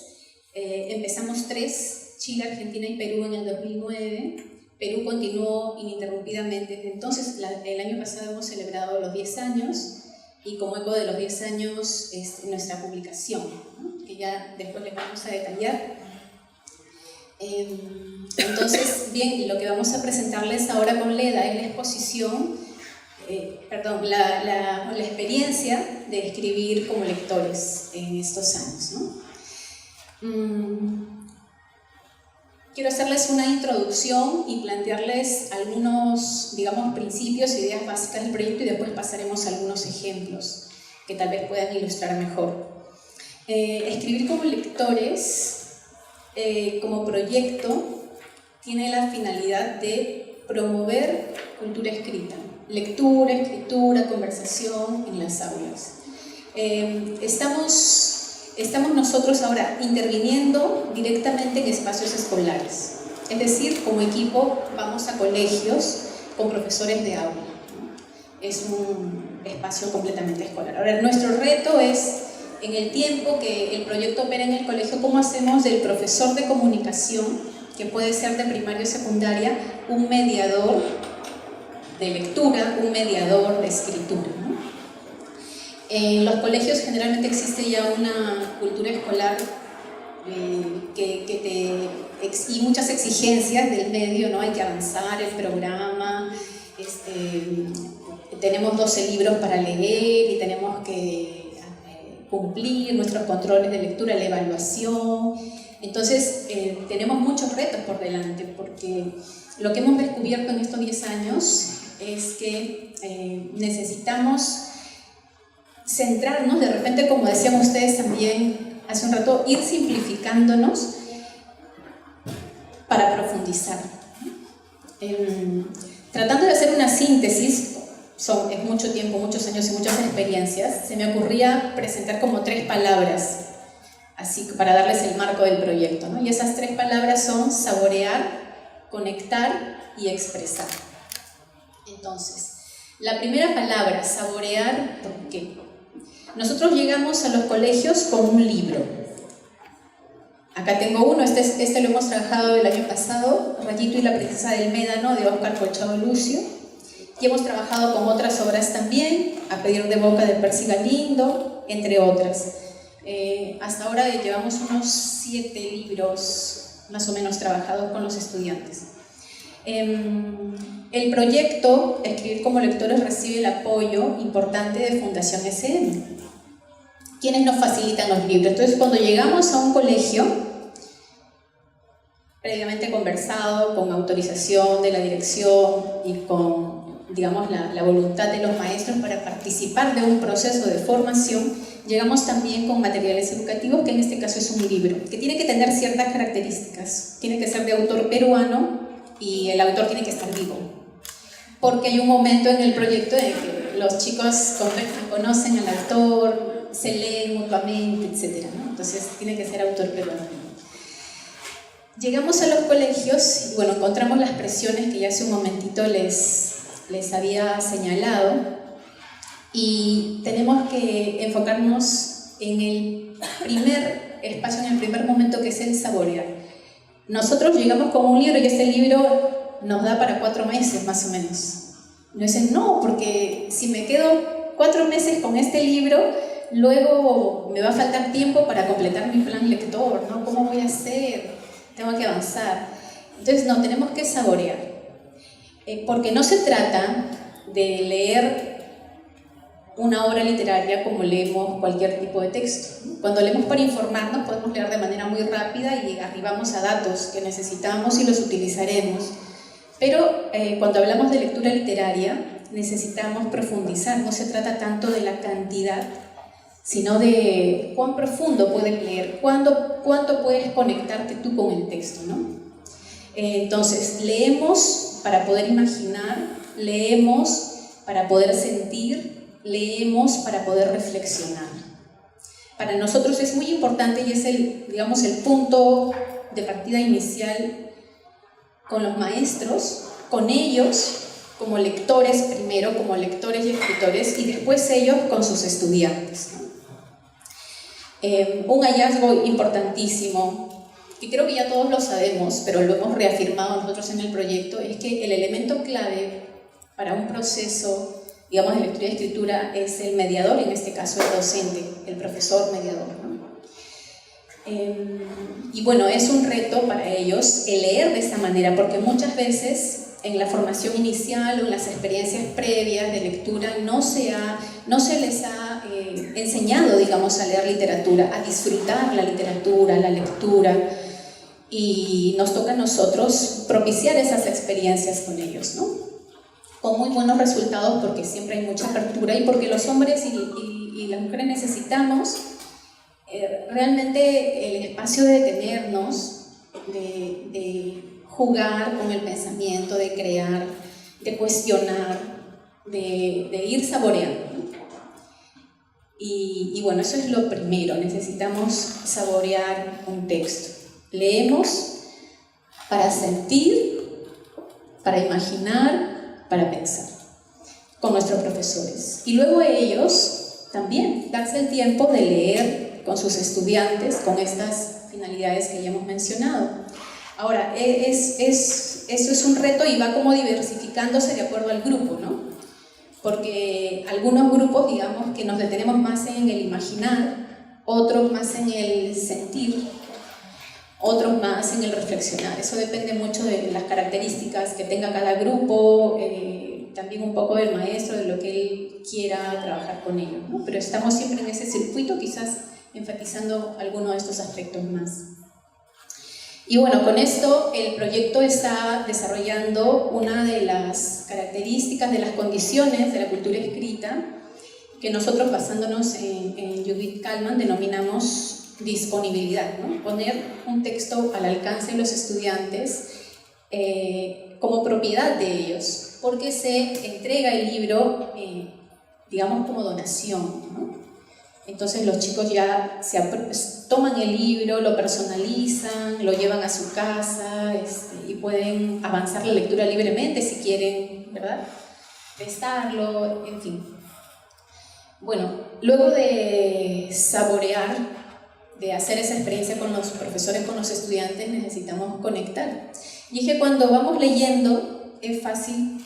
empezamos 3, Chile, Argentina y Perú en el 2009. Perú continuó ininterrumpidamente desde entonces. El año pasado hemos celebrado los 10 años y como eco de los 10 años nuestra publicación, ¿no? Que ya después les vamos a detallar. Entonces, bien, lo que vamos a presentarles ahora con Leda es la exposición, la experiencia de escribir como lectores en estos años, ¿no? Quiero hacerles una introducción y plantearles algunos, digamos, principios e ideas básicas del proyecto y después pasaremos a algunos ejemplos que tal vez puedan ilustrar mejor. Escribir como lectores, como proyecto, tiene la finalidad de promover cultura escrita, lectura, escritura, conversación en las aulas. Estamos nosotros ahora interviniendo directamente en espacios escolares, es decir, como equipo vamos a colegios con profesores de aula, ¿no? Es un espacio completamente escolar. Ahora, nuestro reto es, en el tiempo que el proyecto opera en el colegio, cómo hacemos del profesor de comunicación, que puede ser de primaria o secundaria, un mediador de lectura, un mediador de escritura, ¿no? En los colegios generalmente existe ya una cultura escolar y muchas exigencias del medio, ¿no? Hay que avanzar el programa, tenemos 12 libros para leer y tenemos que cumplir nuestros controles de lectura, la evaluación. Entonces tenemos muchos retos por delante, porque lo que hemos descubierto en estos 10 años es que necesitamos centrarnos, de repente, como decían ustedes también hace un rato, ir simplificándonos para profundizar. Tratando de hacer una síntesis, es mucho tiempo, muchos años y muchas experiencias, se me ocurría presentar como 3 palabras, así para darles el marco del proyecto, ¿no? Y esas 3 palabras son saborear, conectar y expresar. Entonces, la primera palabra, saborear, ¿por qué? Nosotros llegamos a los colegios con un libro. Acá tengo uno, este lo hemos trabajado el año pasado, Rayito y la princesa del Médano, de Óscar Colchado Lucio, y hemos trabajado con otras obras también, A pedir de boca de Percy Galindo, entre otras. Hasta ahora llevamos unos 7 libros más o menos trabajados con los estudiantes. El proyecto Escribir como Lectores recibe el apoyo importante de Fundación SM, quienes nos facilitan los libros. Entonces, cuando llegamos a un colegio, previamente conversado, con autorización de la dirección y con digamos, la voluntad de los maestros para participar de un proceso de formación, llegamos también con materiales educativos, que en este caso es un libro, que tiene que tener ciertas características. Tiene que ser de autor peruano y el autor tiene que estar vivo. Porque hay un momento en el proyecto en que los chicos conocen al autor, se leen mutuamente, etc., ¿no? Entonces tiene que ser autor peruano. Llegamos a los colegios y bueno, encontramos las presiones que ya hace un momentito les había señalado, y tenemos que enfocarnos en el primer espacio, en el primer momento, que es el saborear. Nosotros llegamos con un libro y ese libro nos da para 4 meses más o menos. Nos dicen, no, porque si me quedo 4 meses con este libro, luego me va a faltar tiempo para completar mi plan lector, ¿no? ¿Cómo voy a hacer? Tengo que avanzar. Entonces, no, tenemos que saborear. Porque no se trata de leer una obra literaria como leemos cualquier tipo de texto. Cuando leemos para informarnos, podemos leer de manera muy rápida y arribamos a datos que necesitamos y los utilizaremos. Pero cuando hablamos de lectura literaria, necesitamos profundizar. No se trata tanto de la cantidad, sino de cuán profundo puedes leer, cuánto puedes conectarte tú con el texto, ¿no? Entonces, leemos para poder imaginar, leemos para poder sentir, leemos para poder reflexionar. Para nosotros es muy importante y es el punto de partida inicial con los maestros, con ellos como lectores primero, como lectores y escritores, y después ellos con sus estudiantes, ¿no? Un hallazgo importantísimo, que creo que ya todos lo sabemos, pero lo hemos reafirmado nosotros en el proyecto, es que el elemento clave para un proceso, digamos, de lectura y escritura es el mediador, en este caso el docente, el profesor mediador, ¿no? Y bueno, es un reto para ellos el leer de esa manera, porque muchas veces en la formación inicial o en las experiencias previas de lectura no se les ha enseñado, digamos, a leer literatura, a disfrutar la literatura, la lectura, y nos toca a nosotros propiciar esas experiencias con ellos, ¿no? Con muy buenos resultados, porque siempre hay mucha apertura y porque los hombres y las mujeres necesitamos realmente el espacio de detenernos, de jugar con el pensamiento, de crear, de cuestionar, de ir saboreando. Y bueno, eso es lo primero, necesitamos saborear un texto. Leemos para sentir, para imaginar, para pensar, con nuestros profesores. Y luego ellos también darse el tiempo de leer con sus estudiantes, con estas finalidades que ya hemos mencionado. Ahora, eso es un reto y va como diversificándose de acuerdo al grupo, ¿no? Porque algunos grupos, digamos, que nos detenemos más en el imaginar, otros más en el sentir, otros más en el reflexionar. Eso depende mucho de las características que tenga cada grupo, también un poco del maestro, de lo que él quiera trabajar con ellos, ¿no? Pero estamos siempre en ese circuito, quizás enfatizando alguno de estos aspectos más. Y bueno, con esto el proyecto está desarrollando una de las características, de las condiciones de la cultura escrita, que nosotros, basándonos en Judith Kalman, denominamos disponibilidad, ¿no? Poner un texto al alcance de los estudiantes como propiedad de ellos, porque se entrega el libro, digamos, como donación, ¿no? Entonces los chicos ya toman el libro, lo personalizan, lo llevan a su casa, y pueden avanzar la lectura libremente si quieren, ¿verdad? Testarlo, en fin. Bueno, luego de saborear, de hacer esa experiencia con los profesores, con los estudiantes, necesitamos conectar. Y es que cuando vamos leyendo es fácil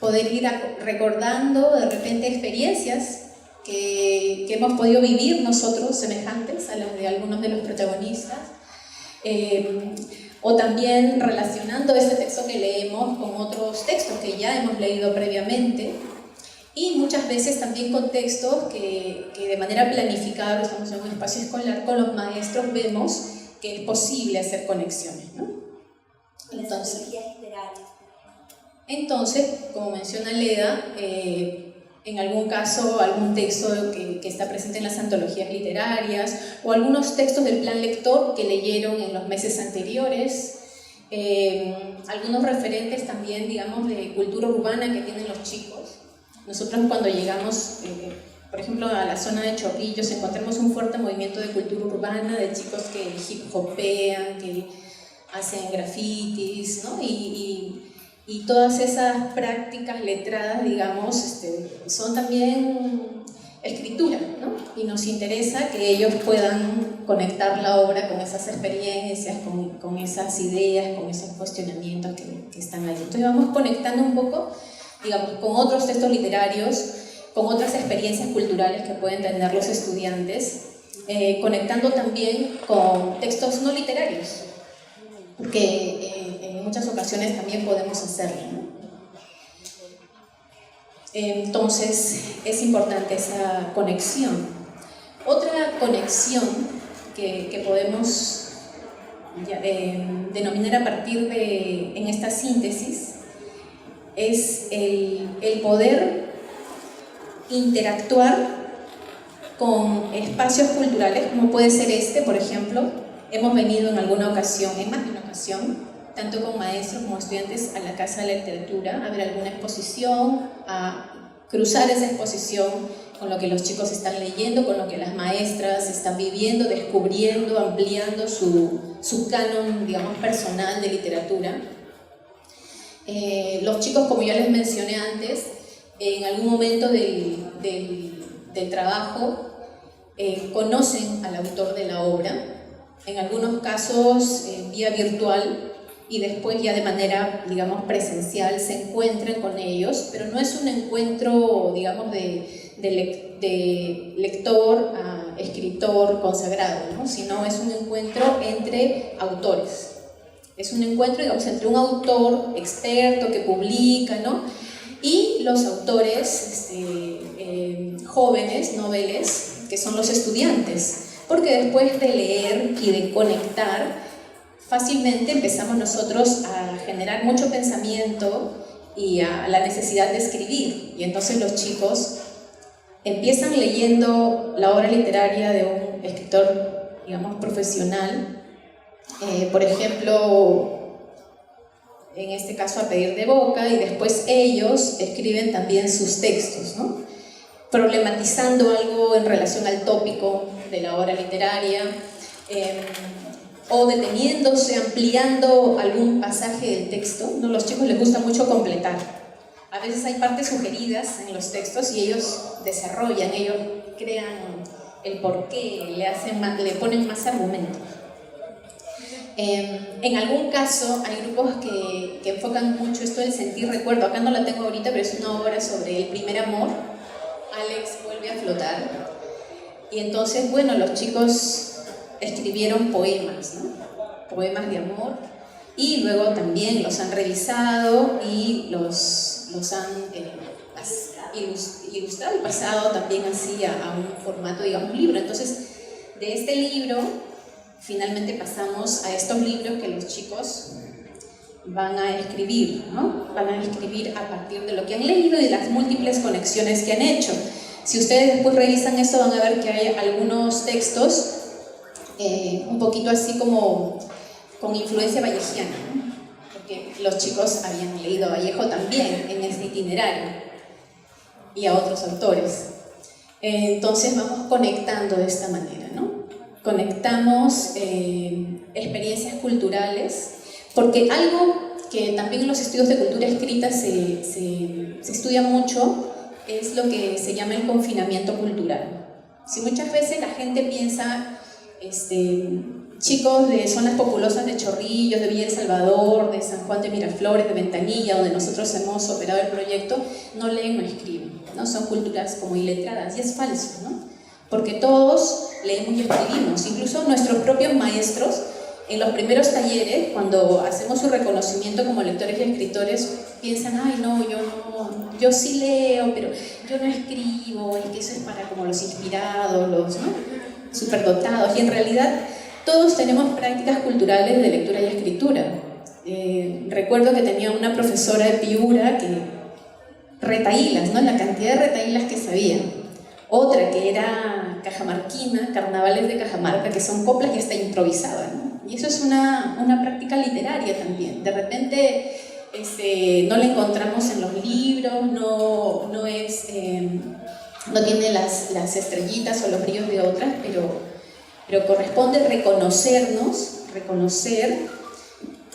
poder ir recordando de repente experiencias que hemos podido vivir nosotros, semejantes a las de algunos de los protagonistas, o también relacionando ese texto que leemos con otros textos que ya hemos leído previamente, y muchas veces también con textos que de manera planificada, estamos en un espacio escolar, con los maestros vemos que es posible hacer conexiones, ¿no? Entonces, Entonces, como menciona Leda, en algún caso, algún texto que está presente en las antologías literarias o algunos textos del plan lector que leyeron en los meses anteriores, algunos referentes también, digamos, de cultura urbana que tienen los chicos. Nosotros cuando llegamos, por ejemplo, a la zona de Chorrillos, encontramos un fuerte movimiento de cultura urbana, de chicos que hip hopean, que hacen grafitis, ¿no? Y todas esas prácticas letradas, digamos, son también escritura, ¿no? Y nos interesa que ellos puedan conectar la obra con esas experiencias, con esas ideas, con esos cuestionamientos que están ahí. Entonces vamos conectando un poco, digamos, con otros textos literarios, con otras experiencias culturales que pueden tener los estudiantes, conectando también con textos no literarios, porque en muchas ocasiones también podemos hacerlo, ¿no? Entonces es importante esa conexión. Otra conexión que podemos denominar a partir en esta síntesis es el poder interactuar con espacios culturales, como puede ser por ejemplo. Hemos venido en alguna ocasión, en más de una ocasión, tanto con maestros como estudiantes a la Casa de la Literatura, a ver alguna exposición, a cruzar esa exposición con lo que los chicos están leyendo, con lo que las maestras están viviendo, descubriendo, ampliando su canon, digamos, personal de literatura. Los chicos, como ya les mencioné antes, en algún momento del trabajo conocen al autor de la obra, en algunos casos vía virtual, y después ya de manera, digamos, presencial se encuentran con ellos, pero no es un encuentro, digamos, de lector a escritor consagrado, ¿no? Sino es un encuentro entre autores. Es un encuentro, digamos, entre un autor experto que publica, ¿no? Y los autores jóvenes, noveles, que son los estudiantes. Porque después de leer y de conectar, fácilmente empezamos nosotros a generar mucho pensamiento y a la necesidad de escribir. Y entonces los chicos empiezan leyendo la obra literaria de un escritor, digamos, profesional. Por ejemplo, en este caso a pedir de boca, y después ellos escriben también sus textos, ¿no? Problematizando algo en relación al tópico de la obra literaria, o deteniéndose, ampliando algún pasaje del texto, ¿no? Los chicos les gusta mucho completar. A veces hay partes sugeridas en los textos y ellos desarrollan, ellos crean el porqué, le ponen más argumentos. En algún caso hay grupos que enfocan mucho esto del sentir recuerdo. Acá no la tengo ahorita, pero es una obra sobre el primer amor. Alex vuelve a flotar. Y entonces, bueno, los chicos escribieron poemas, ¿no? Poemas de amor, y luego también los han revisado y los han ilustrado y pasado también así a un formato, digamos, libro. Entonces, de este libro finalmente pasamos a estos libros que los chicos van a escribir, ¿no? Van a escribir a partir de lo que han leído y de las múltiples conexiones que han hecho. Si ustedes después revisan esto, van a ver que hay algunos textos un poquito así como con influencia vallejiana, ¿no? Porque los chicos habían leído a Vallejo también en este itinerario y a otros autores. Entonces vamos conectando de esta manera, ¿no? Conectamos experiencias culturales, porque algo que también en los estudios de cultura escrita se estudia mucho es lo que se llama el confinamiento cultural. Si muchas veces la gente piensa, chicos de zonas populosas de Chorrillos, de Villa El Salvador, de San Juan de Miraflores, de Ventanilla, donde nosotros hemos operado el proyecto, no leen, no escriben, ¿no? Son culturas como iletradas, y es falso, ¿no? Porque todos leemos y escribimos, incluso nuestros propios maestros, en los primeros talleres, cuando hacemos su reconocimiento como lectores y escritores, piensan, ay no, yo sí leo, pero yo no escribo, y que eso es para como los inspirados, los, ¿no?, superdotados, y en realidad todos tenemos prácticas culturales de lectura y escritura. Recuerdo que tenía una profesora de Piura que retahílas, ¿no? La cantidad de retahílas que sabía. Otra que era cajamarquina, carnavales de Cajamarca, que son coplas y hasta improvisaban, ¿no? Y eso es una práctica literaria también. De repente no la encontramos en los libros, no tiene las estrellitas o los brillos de otras, pero corresponde reconocer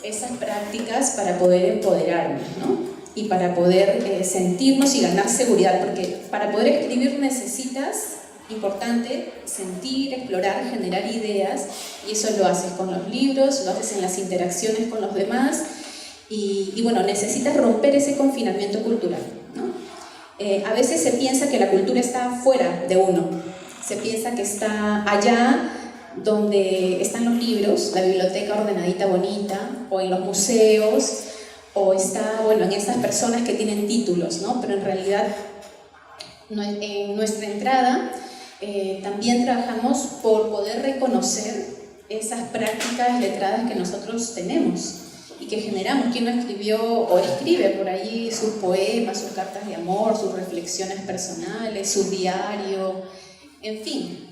esas prácticas para poder empoderarnos, ¿no? Y para poder sentirnos y ganar seguridad, porque para poder escribir necesitas, importante, sentir, explorar, generar ideas, y eso lo haces con los libros, lo haces en las interacciones con los demás, y bueno, necesitas romper ese confinamiento cultural, ¿no? A veces se piensa que la cultura está fuera de uno, se piensa que está allá donde están los libros, la biblioteca ordenadita, bonita, o en los museos, o está, bueno, en esas personas que tienen títulos, ¿no? Pero en realidad, en nuestra entrada, también trabajamos por poder reconocer esas prácticas letradas que nosotros tenemos y que generamos. ¿Quién no escribió o escribe por ahí sus poemas, sus cartas de amor, sus reflexiones personales, su diario, en fin,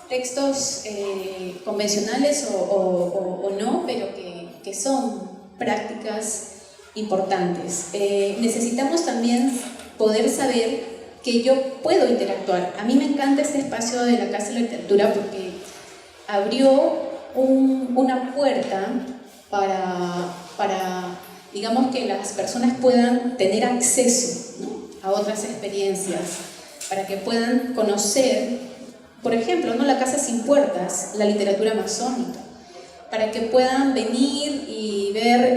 textos convencionales o no, pero que son prácticas importantes. Necesitamos también poder saber que yo puedo interactuar. A mí me encanta este espacio de la Casa de la Literatura porque abrió una puerta para, digamos, que las personas puedan tener acceso, ¿no?, a otras experiencias, para que puedan conocer, por ejemplo, ¿no?, la Casa Sin Puertas, la literatura amazónica, para que puedan venir y ver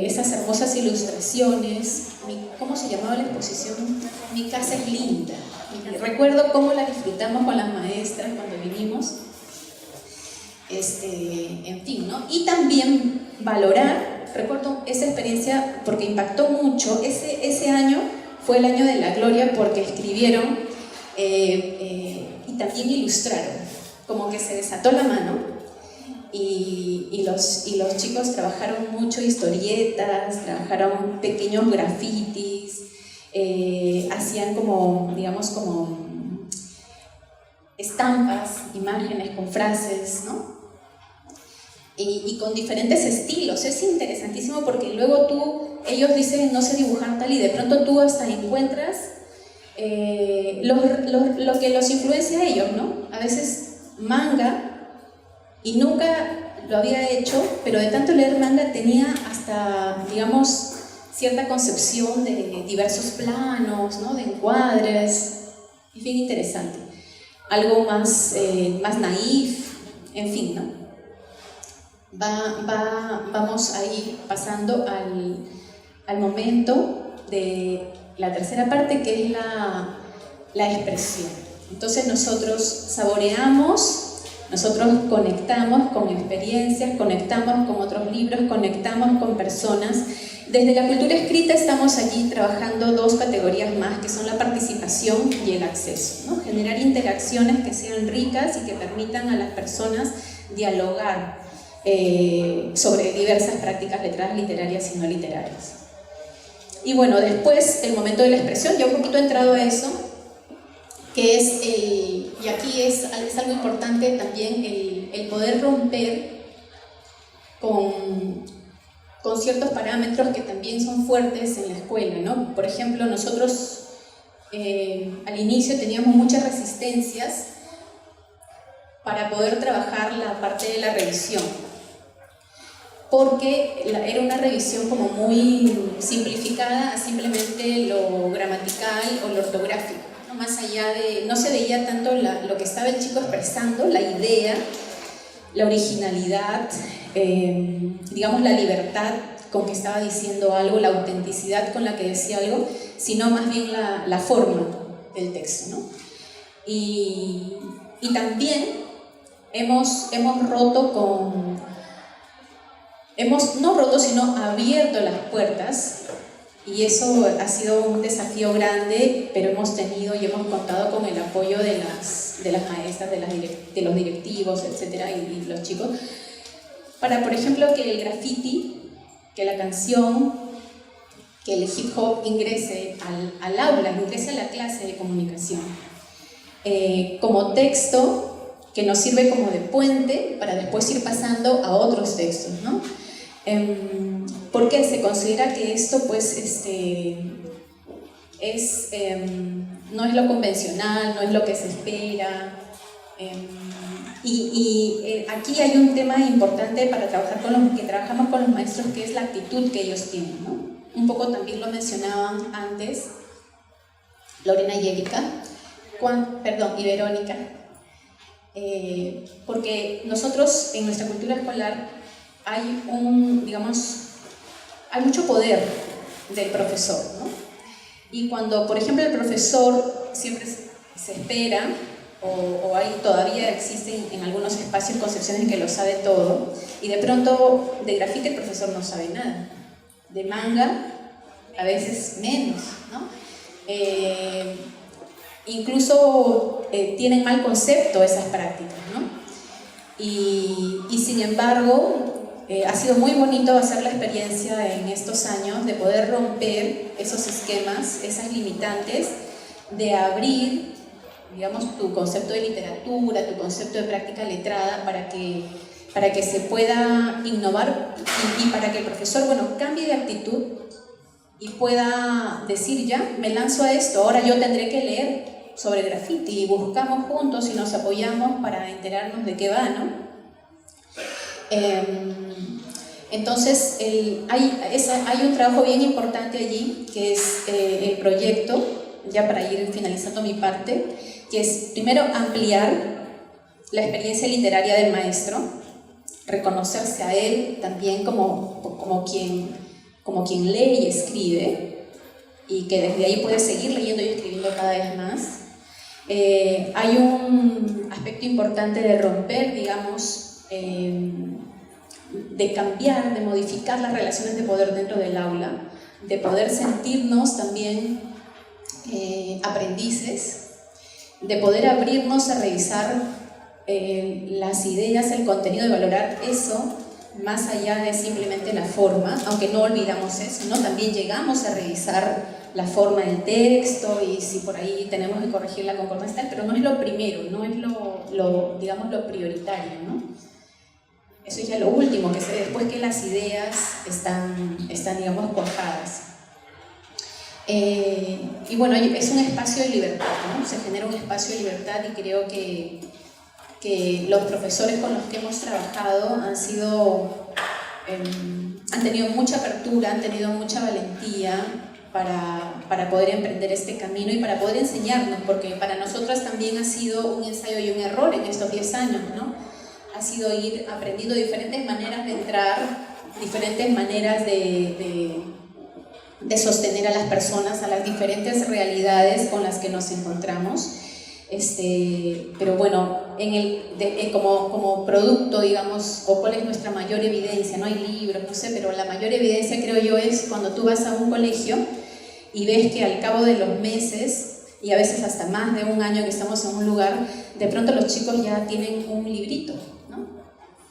esas hermosas ilustraciones. ¿Cómo se llamaba la exposición? Mi casa es linda. Recuerdo cómo la disfrutamos con las maestras cuando vinimos. En fin, ¿no? Y también valorar, recuerdo esa experiencia porque impactó mucho. Ese año fue el año de la gloria porque escribieron y también ilustraron. Como que se desató la mano. Y los chicos trabajaron mucho historietas, trabajaron pequeños grafitis, hacían como, digamos, como estampas, imágenes con frases, ¿no? Y con diferentes estilos. Es interesantísimo porque luego ellos dicen no sé dibujar tal y de pronto tú hasta encuentras lo que los influencia a ellos, ¿no? A veces manga. Y nunca lo había hecho, pero de tanto leer manga tenía hasta, digamos, cierta concepción de diversos planos, ¿no?, de encuadres. Es bien interesante. Algo más naif, en fin, ¿no? Vamos ahí pasando al momento de la tercera parte, que es la expresión. Entonces nosotros saboreamos. Nosotros conectamos con experiencias, conectamos con otros libros, conectamos con personas. Desde la cultura escrita estamos allí trabajando dos categorías más, que son la participación y el acceso, ¿no? Generar interacciones que sean ricas y que permitan a las personas dialogar sobre diversas prácticas letradas, literarias y no literarias. Y bueno, después el momento de la expresión, ya un poquito he entrado a eso, que es y aquí es algo importante también, el poder romper con ciertos parámetros que también son fuertes en la escuela, ¿no? Por ejemplo, nosotros al inicio teníamos muchas resistencias para poder trabajar la parte de la revisión, porque era una revisión como muy simplificada a simplemente lo gramatical o lo ortográfico. Más allá de, no se veía tanto lo que estaba el chico expresando, la idea, la originalidad, digamos la libertad con que estaba diciendo algo, la autenticidad con la que decía algo, sino más bien la forma del texto, ¿no? Y también hemos no roto, sino abierto las puertas. Y eso ha sido un desafío grande, pero hemos tenido y hemos contado con el apoyo de las maestras, de los directivos, etcétera, y los chicos, para, por ejemplo, que el graffiti que la canción, que el hip hop ingrese al aula, ingrese a la clase de comunicación, como texto que nos sirve como de puente para después ir pasando a otros textos, ¿no? Porque se considera que esto pues no es lo convencional, no es lo que se espera. Aquí hay un tema importante para trabajar que trabajamos con los maestros, que es la actitud que ellos tienen, ¿no? Un poco también lo mencionaban antes Lorena y Erika, y Verónica, porque nosotros en nuestra cultura escolar hay mucho poder del profesor, ¿no? Y cuando, por ejemplo, el profesor siempre se espera, o todavía existen en algunos espacios concepciones que lo sabe todo, y de pronto de grafite el profesor no sabe nada, de manga a veces menos, ¿no? Incluso tienen mal concepto esas prácticas, ¿no? Y sin embargo, ha sido muy bonito hacer la experiencia en estos años de poder romper esos esquemas, esas limitantes, de abrir, digamos, tu concepto de literatura, tu concepto de práctica letrada, para que se pueda innovar y para que el profesor, cambie de actitud y pueda decir, ya, me lanzo a esto, ahora yo tendré que leer sobre graffiti, y buscamos juntos y nos apoyamos para enterarnos de qué va, ¿no? Entonces, hay un trabajo bien importante allí, que es el proyecto, ya para ir finalizando mi parte, que es primero ampliar la experiencia literaria del maestro, reconocerse a él también como quien lee y escribe, y que desde ahí puede seguir leyendo y escribiendo cada vez más. Hay un aspecto importante de romper, digamos, de cambiar, de modificar las relaciones de poder dentro del aula, de poder sentirnos también aprendices, de poder abrirnos a revisar las ideas, el contenido, de valorar eso más allá de simplemente la forma, aunque no olvidamos eso, ¿no? También llegamos a revisar la forma del texto y si por ahí tenemos que corregir la concordancia, pero no es lo primero, no es lo prioritario, ¿no? Eso es ya lo último, que se después que las ideas están digamos, cuajadas. Y bueno, es un espacio de libertad, ¿no? Se genera un espacio de libertad, y creo que los profesores con los que hemos trabajado han tenido mucha apertura, han tenido mucha valentía para poder emprender este camino y para poder enseñarnos, porque para nosotras también ha sido un ensayo y un error en estos 10 años, ¿no? Ha sido ir aprendiendo diferentes maneras de entrar, diferentes maneras de sostener a las personas, a las diferentes realidades con las que nos encontramos. Pero bueno, como producto, digamos, o cuál es nuestra mayor evidencia, no hay libros, no sé, pero la mayor evidencia, creo yo, es cuando tú vas a un colegio y ves que al cabo de los meses, y a veces hasta más de un año que estamos en un lugar, de pronto los chicos ya tienen un librito, ¿no?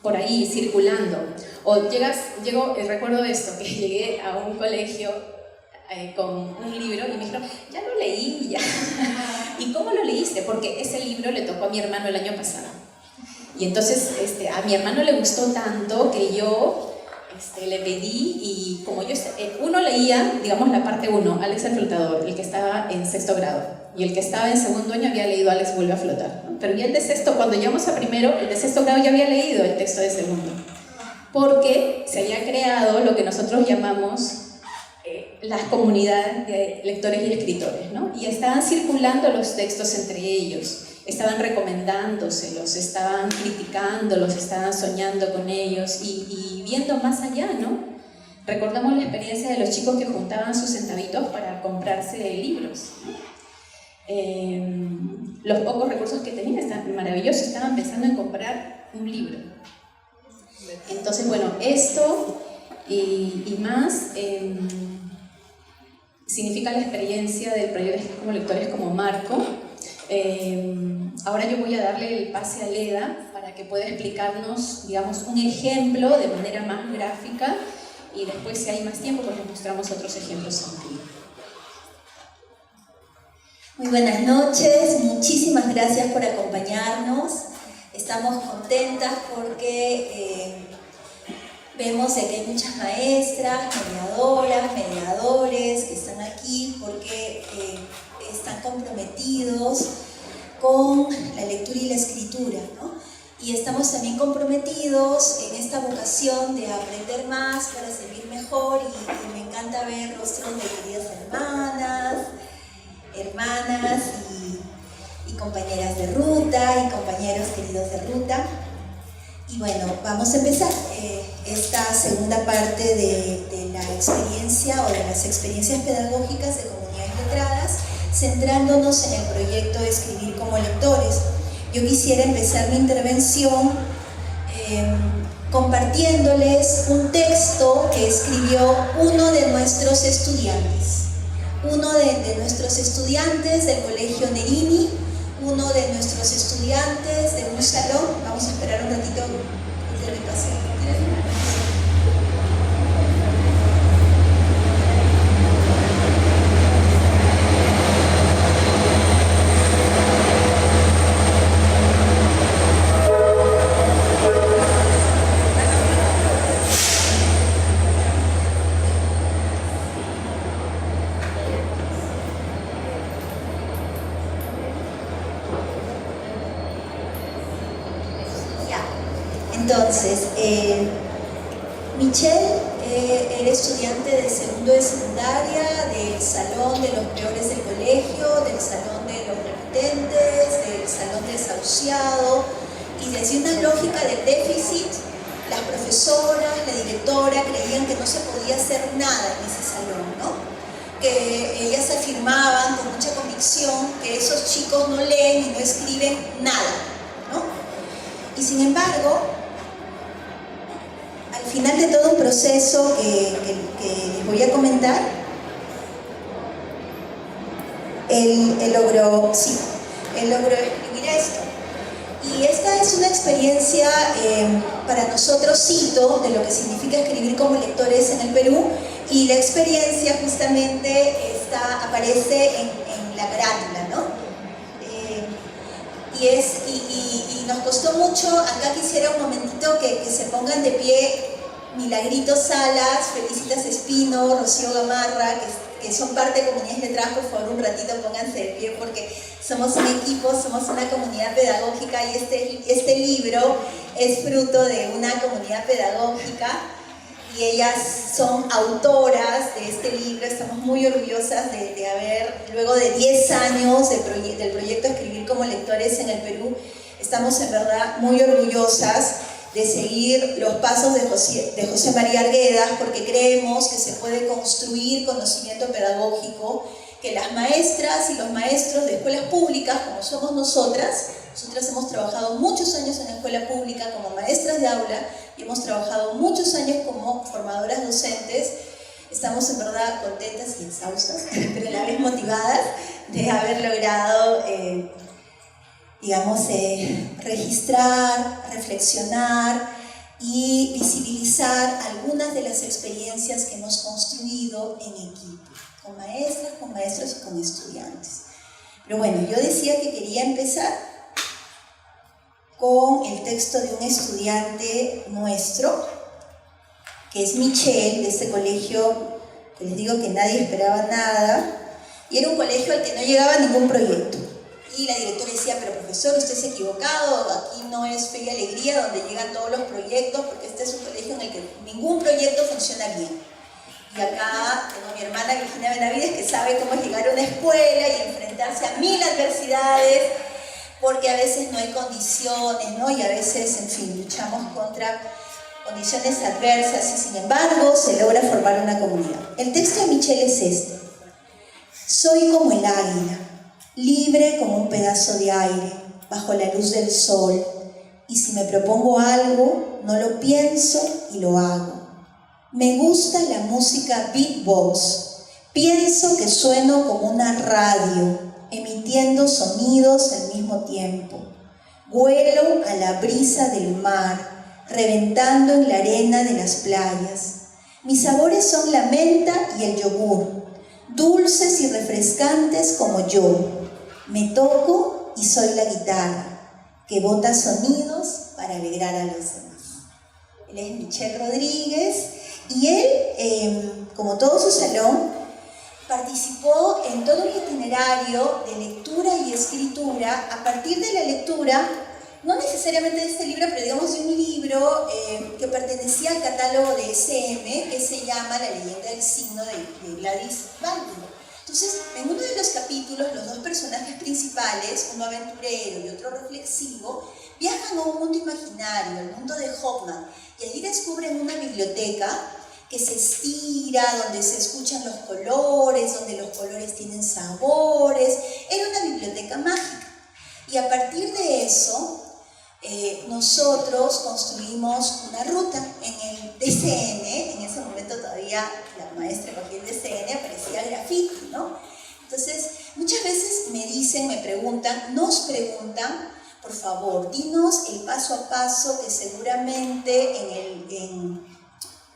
Por ahí circulando. O recuerdo esto, que llegué a un colegio con un libro y me dijeron, ya lo leí, ya. ¿Y cómo lo leíste? Porque ese libro le tocó a mi hermano el año pasado. Y entonces a mi hermano le gustó tanto que yo le pedí, y como uno leía, digamos, la parte 1, Alex el flotador, el que estaba en 6º grado, y el que estaba en 2º año había leído Alex vuelve a flotar, ¿no? Pero ya el de sexto, cuando llegamos a primero, el de 6º grado ya había leído el texto de 2º, porque se había creado lo que nosotros llamamos las comunidades de lectores y escritores, ¿no? Y estaban circulando los textos entre ellos, estaban recomendándoselos, estaban criticándolos, estaban soñando con ellos y viendo más allá, ¿no? Recordamos la experiencia de los chicos que juntaban sus centavitos para comprarse libros, ¿no? Los pocos recursos que tenían estaban maravillosos, estaban pensando en comprar un libro. Entonces, bueno, esto y más significa la experiencia del proyecto como lectores como marco. Ahora yo voy a darle el pase a Leda para que pueda explicarnos, digamos, un ejemplo de manera más gráfica y después, si hay más tiempo, pues les mostramos otros ejemplos en vivo. Muy buenas noches, muchísimas gracias por acompañarnos. Estamos contentas porque vemos de que hay muchas maestras, mediadoras, mediadores que están aquí porque están comprometidos con la lectura y la escritura, ¿no? Y estamos también comprometidos en esta vocación de aprender más para servir mejor y me encanta ver rostros de queridas hermanas y compañeras de ruta y compañeros queridos de ruta. Y bueno, vamos a empezar esta segunda parte de la experiencia o de las experiencias pedagógicas de comunidades letradas, centrándonos en el proyecto de Escribir como Lectores. Yo quisiera empezar mi intervención compartiéndoles un texto que escribió uno de nuestros estudiantes. Uno de nuestros estudiantes del Colegio Nerini, uno de nuestros estudiantes de un salón. Vamos a esperar un ratito que me pase. Entonces, Michelle era estudiante de segundo de secundaria, del salón de los peores del colegio, del salón de los repitentes, del salón de desahuciado, y desde una lógica del déficit, las profesoras, la directora creían que no se podía hacer nada en ese salón, ¿no? Que ellas afirmaban con mucha convicción que esos chicos no leen y no escriben nada, ¿no? Y sin embargo, al final de todo un proceso que les voy a comentar, él logró escribir esto. Y esta es una experiencia para nosotros, cito, de lo que significa escribir como lectores en el Perú, y la experiencia justamente aparece en la carátula, ¿no? Y nos costó mucho. Acá quisiera un momentito que se pongan de pie Milagrito Salas, Felicitas Espino, Rocío Gamarra, que son parte de Comunidades Letradas. Por favor, un ratito pónganse de pie porque somos un equipo, somos una comunidad pedagógica, y este libro es fruto de una comunidad pedagógica y ellas son autoras de este libro. Estamos muy orgullosas de haber, luego de 10 años del proyecto Escribir como Lectores en el Perú, estamos en verdad muy orgullosas de seguir los pasos de José María Arguedas, porque creemos que se puede construir conocimiento pedagógico, que las maestras y los maestros de escuelas públicas, como somos nosotras hemos trabajado muchos años en la escuela pública como maestras de aula y hemos trabajado muchos años como formadoras docentes. Estamos en verdad contentas y exhaustas, pero a la vez motivadas de haber logrado registrar, reflexionar y visibilizar algunas de las experiencias que hemos construido en equipo, con maestras, con maestros y con estudiantes. Pero bueno, yo decía que quería empezar con el texto de un estudiante nuestro, que es Michelle, de este colegio que les digo que nadie esperaba nada, y era un colegio al que no llegaba ningún proyecto. Y la directora decía, pero profesor, usted se ha equivocado, aquí no es Fe y Alegría donde llegan todos los proyectos, porque este es un colegio en el que ningún proyecto funciona bien. Y acá tengo a mi hermana Virginia Benavides, que sabe cómo es llegar a una escuela y enfrentarse a 1000 adversidades, porque a veces no hay condiciones, ¿no? Y a veces, en fin, luchamos contra condiciones adversas y sin embargo se logra formar una comunidad. El texto de Michelle es este: soy como el águila, libre como un pedazo de aire, bajo la luz del sol, y si me propongo algo, no lo pienso y lo hago. Me gusta la música beatbox, pienso que sueno como una radio, emitiendo sonidos al mismo tiempo. Vuelo a la brisa del mar, reventando en la arena de las playas. Mis sabores son la menta y el yogur, dulces y refrescantes como yo. Me toco y soy la guitarra, que bota sonidos para alegrar a los demás. Él es Michel Rodríguez y él, como todo su salón, participó en todo un itinerario de lectura y escritura a partir de la lectura, no necesariamente de este libro, pero digamos de un libro que pertenecía al catálogo de SM, que se llama La leyenda del signo de Gladys Baldwin. Entonces, en uno de los capítulos, los dos personajes principales, uno aventurero y otro reflexivo, viajan a un mundo imaginario, el mundo de Hoffman, y allí descubren una biblioteca que se estira, donde se escuchan los colores, donde los colores tienen sabores. Era una biblioteca mágica. Y a partir de eso, nosotros construimos una ruta en el DCN. En ese momento todavía la maestra cogía el DCN, aparecía graffiti, ¿no? Entonces, muchas veces me dicen, me preguntan, nos preguntan, por favor, dinos el paso a paso que seguramente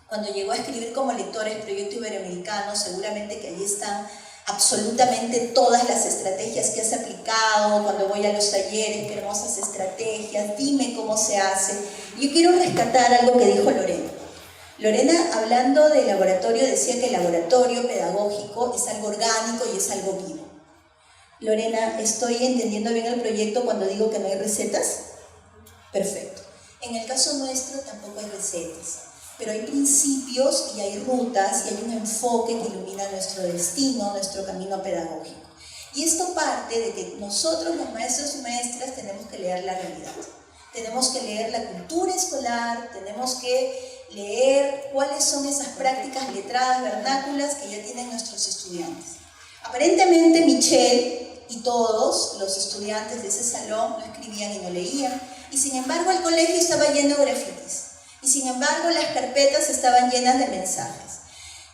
cuando llegó a escribir como lectores Proyecto Iberoamericano, seguramente que allí están absolutamente todas las estrategias que has aplicado. Cuando voy a los talleres, qué hermosas estrategias, dime cómo se hace. Yo quiero rescatar algo que dijo Lorena. Lorena, hablando de laboratorio, decía que el laboratorio pedagógico es algo orgánico y es algo vivo. Lorena, ¿estoy entendiendo bien el proyecto cuando digo que no hay recetas? Perfecto. En el caso nuestro tampoco hay recetas, pero hay principios y hay rutas y hay un enfoque que ilumina nuestro destino, nuestro camino pedagógico. Y esto parte de que nosotros, los maestros y maestras, tenemos que leer la realidad. Tenemos que leer la cultura escolar, tenemos que leer cuáles son esas prácticas letradas, vernáculas que ya tienen nuestros estudiantes. Aparentemente Michel y todos los estudiantes de ese salón no escribían y no leían, y sin embargo el colegio estaba lleno de grafitis. Y sin embargo las carpetas estaban llenas de mensajes,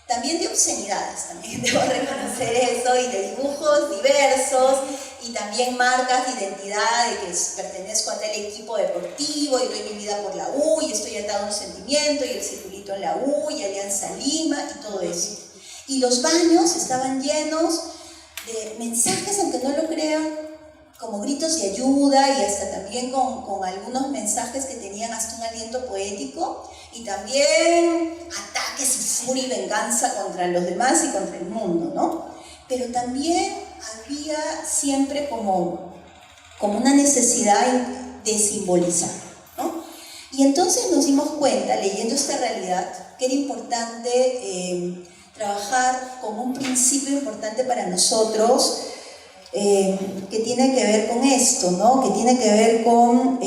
también de obscenidades, también debo reconocer eso, y de dibujos diversos, y también marcas de identidad, de que pertenezco a tal equipo deportivo, y doy mi vida por la U, y estoy atado a un sentimiento, y el circulito en la U, y Alianza Lima, y todo eso. Y los baños estaban llenos de mensajes, aunque no lo crean, como gritos de ayuda, y hasta también con algunos mensajes que tenían hasta un aliento poético, y también ataques y furia y venganza contra los demás y contra el mundo, ¿no? Pero también había siempre como una necesidad de simbolizar, ¿no? Y entonces nos dimos cuenta, leyendo esta realidad, que era importante trabajar con un principio importante para nosotros, que tiene que ver con esto, ¿no? Que tiene que ver con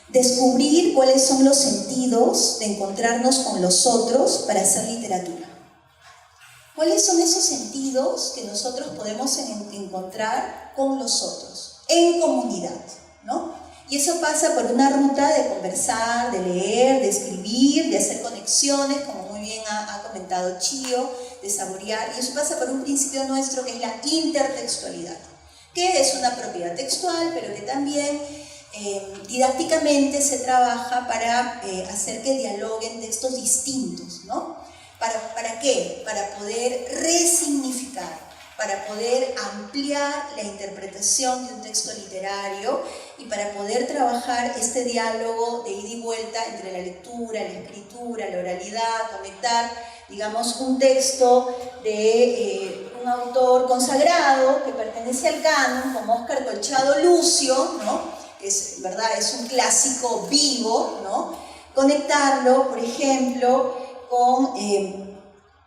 descubrir cuáles son los sentidos de encontrarnos con los otros para hacer literatura. ¿Cuáles son esos sentidos que nosotros podemos encontrar con los otros, en comunidad, ¿no? Y eso pasa por una ruta de conversar, de leer, de escribir, de hacer conexiones, como muy bien ha comentado Chío, de saborear, y eso pasa por un principio nuestro que es la intertextualidad, que es una propiedad textual, pero que también didácticamente se trabaja para hacer que dialoguen textos distintos, ¿no? ¿Para qué? Para poder resignificar, para poder ampliar la interpretación de un texto literario y para poder trabajar este diálogo de ida y vuelta entre la lectura, la escritura, la oralidad, conectar, digamos, un texto de un autor consagrado que pertenece al canon, como Óscar Colchado Lucio, ¿no? Que es, ¿verdad? Es un clásico vivo, ¿no? Conectarlo, por ejemplo, con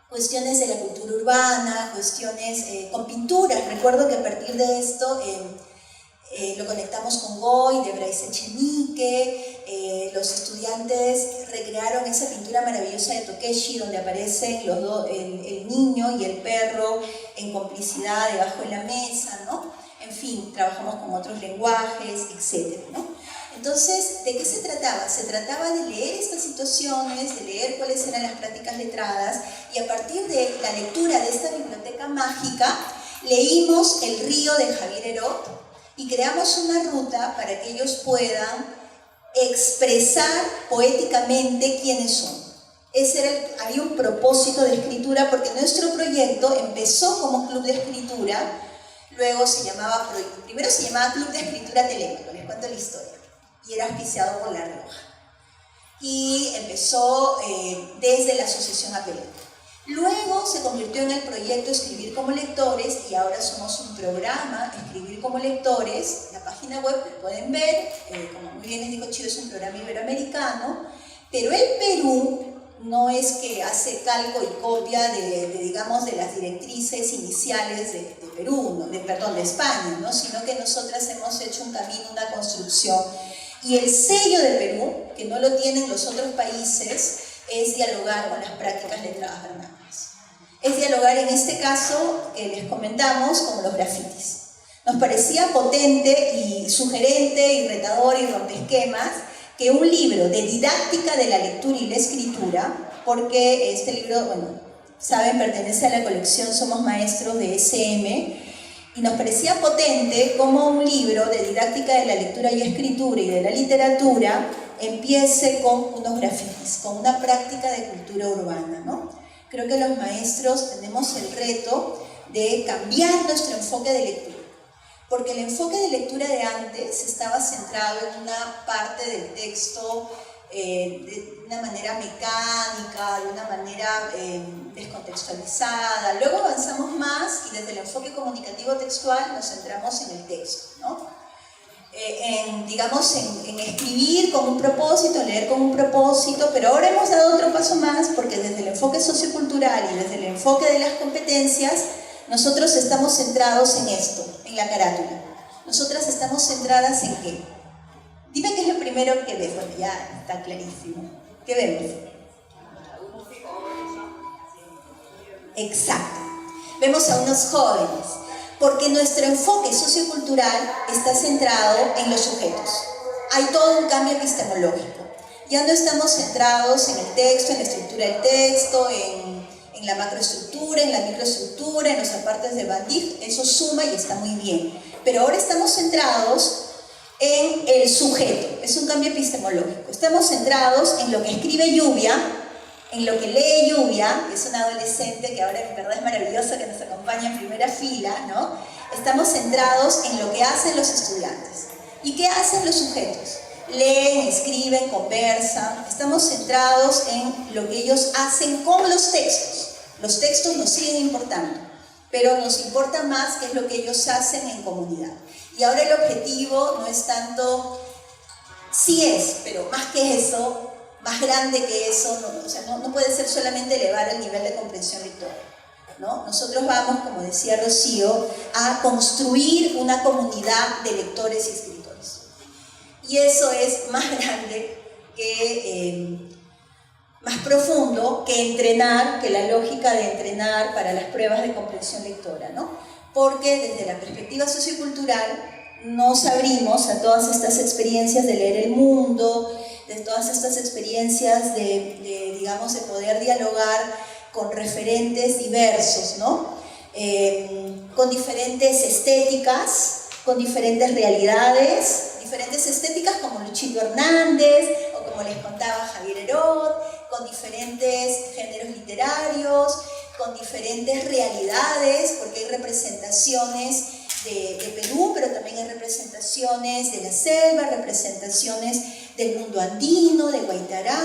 cuestiones de la cultura urbana, cuestiones con pinturas. Recuerdo que a partir de esto lo conectamos con Goy, de Bryce Echenique. Los estudiantes recrearon esa pintura maravillosa de Tokeshi, donde aparecen el niño y el perro en complicidad debajo de la mesa, ¿no? En fin, trabajamos con otros lenguajes, etc., ¿no? Entonces, ¿de qué se trataba? Se trataba de leer estas situaciones, de leer cuáles eran las prácticas letradas, y a partir de la lectura de esta biblioteca mágica, leímos El río de Javier Herot y creamos una ruta para que ellos puedan expresar poéticamente quiénes son. Había un propósito de escritura, porque nuestro proyecto empezó como club de escritura, luego primero se llamaba Club de Escritura Telémaco, les cuento la historia, y era auspiciado por La Rioja. Y empezó desde la Asociación Apeleta. Luego se convirtió en el proyecto Escribir como Lectores, y ahora somos un programa, Escribir como Lectores. La página web lo pueden ver, como muy bien les dijo Chio, es un programa iberoamericano, pero el Perú no es que hace calco y copia digamos, de las directrices iniciales de Perú, de España, ¿no? Sino que nosotras hemos hecho un camino, una construcción. Y el sello de Perú, que no lo tienen los otros países, es dialogar con las prácticas letradas vernáculas. Es dialogar, en este caso, que les comentamos, con los grafitis. Nos parecía potente y sugerente y retador y rompesquemas que un libro de didáctica de la lectura y la escritura, porque este libro, bueno, saben, pertenece a la colección Somos Maestros de SM, y nos parecía potente como un libro de didáctica de la lectura y escritura y de la literatura empiece con unos grafitis, con una práctica de cultura urbana, ¿no? Creo que los maestros tenemos el reto de cambiar nuestro enfoque de lectura, porque el enfoque de lectura de antes estaba centrado en una parte del texto de una manera mecánica, de una manera descontextualizada. Luego avanzamos más y desde el enfoque comunicativo textual nos centramos en el texto, ¿no? En escribir con un propósito, leer con un propósito, pero ahora hemos dado otro paso más, porque desde el enfoque sociocultural y desde el enfoque de las competencias, nosotros estamos centrados en esto, en la carátula. Nosotras estamos centradas en ¿qué? Dime qué es lo primero que ves. Bueno, ya está clarísimo. ¿Qué vemos? Exacto. Vemos a unos jóvenes, porque nuestro enfoque sociocultural está centrado en los sujetos. Hay todo un cambio epistemológico. Ya no estamos centrados en el texto, en la estructura del texto, en la macroestructura, en la microestructura, en los apartes de Van Dijk. Eso suma y está muy bien. Pero ahora estamos centrados en el sujeto. Es un cambio epistemológico. Estamos centrados en lo que escribe Lluvia, en lo que lee Lluvia, que es una adolescente que ahora en verdad es maravillosa, que nos acompaña en primera fila, ¿no? Estamos centrados en lo que hacen los estudiantes. ¿Y qué hacen los sujetos? Leen, escriben, conversan. Estamos centrados en lo que ellos hacen con los textos. Los textos nos siguen importando, pero nos importa más qué es lo que ellos hacen en comunidad. Y ahora el objetivo no es tanto, sí es, pero más que eso, más grande que eso, no puede ser solamente elevar el nivel de comprensión lectora, ¿no? Nosotros vamos, como decía Rocío, a construir una comunidad de lectores y escritores. Y eso es más grande más profundo que entrenar, que la lógica de entrenar para las pruebas de comprensión lectora, ¿no? Porque desde la perspectiva sociocultural nos abrimos a todas estas experiencias de leer el mundo, de todas estas experiencias de poder dialogar con referentes diversos, ¿no? Con diferentes estéticas, con diferentes realidades, diferentes estéticas como Luchito Hernández, o como les contaba Javier Herod, con diferentes géneros literarios, con diferentes realidades, porque hay representaciones de Perú, pero también hay representaciones de la selva, representaciones del mundo andino, de Guaitará,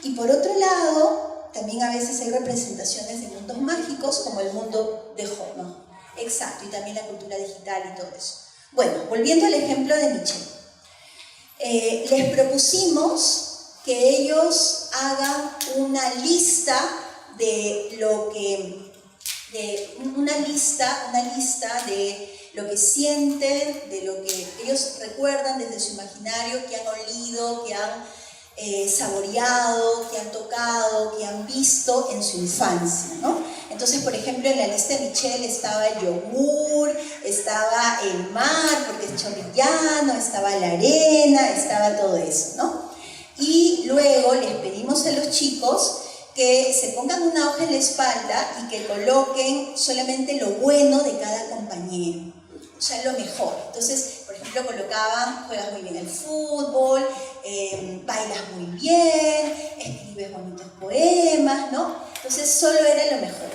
y por otro lado, también a veces hay representaciones de mundos mágicos, como el mundo de Hono. Exacto, y también la cultura digital y todo eso. Bueno, volviendo al ejemplo de Michel, les propusimlo que ellos hagan una lista de lo que sienten, de lo que ellos recuerdan desde su imaginario, que han olido, que han saboreado, que han tocado, que han visto en su infancia, ¿no? Entonces, por ejemplo, en la lista de Michel estaba el yogur, estaba el mar, porque es chorrillano, estaba la arena, estaba todo eso, ¿no? Y luego les pedimos a los chicos que se pongan una hoja en la espalda y que coloquen solamente lo bueno de cada compañero, o sea, lo mejor. Entonces, por ejemplo, colocaban, juegas muy bien el fútbol, bailas muy bien, escribes bonitos poemas, ¿no? Entonces solo era lo mejor.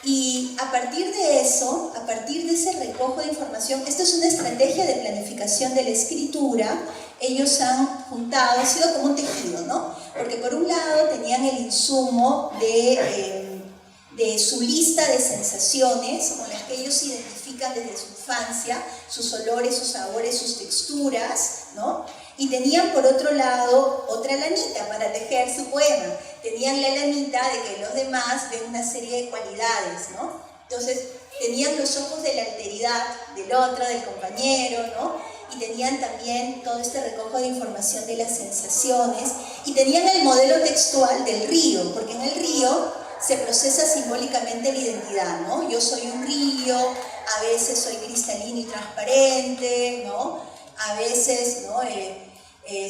Y a partir de eso, a partir de ese recojo de información, esto es una estrategia de planificación de la escritura, ellos han juntado, ha sido como un tejido, ¿no? Porque por un lado tenían el insumo de su lista de sensaciones, con las que ellos identifican desde su infancia, sus olores, sus sabores, sus texturas, ¿no? Y tenían por otro lado otra lanita para tejer su poema. Tenían la lanita de que los demás ven una serie de cualidades, ¿no? Entonces tenían los ojos de la alteridad del otro, del compañero, ¿no? Y tenían también todo este recojo de información de las sensaciones, y tenían el modelo textual del río, porque en el río se procesa simbólicamente la identidad, ¿no? Yo soy un río, a veces soy cristalino y transparente, ¿no? A veces, ¿no?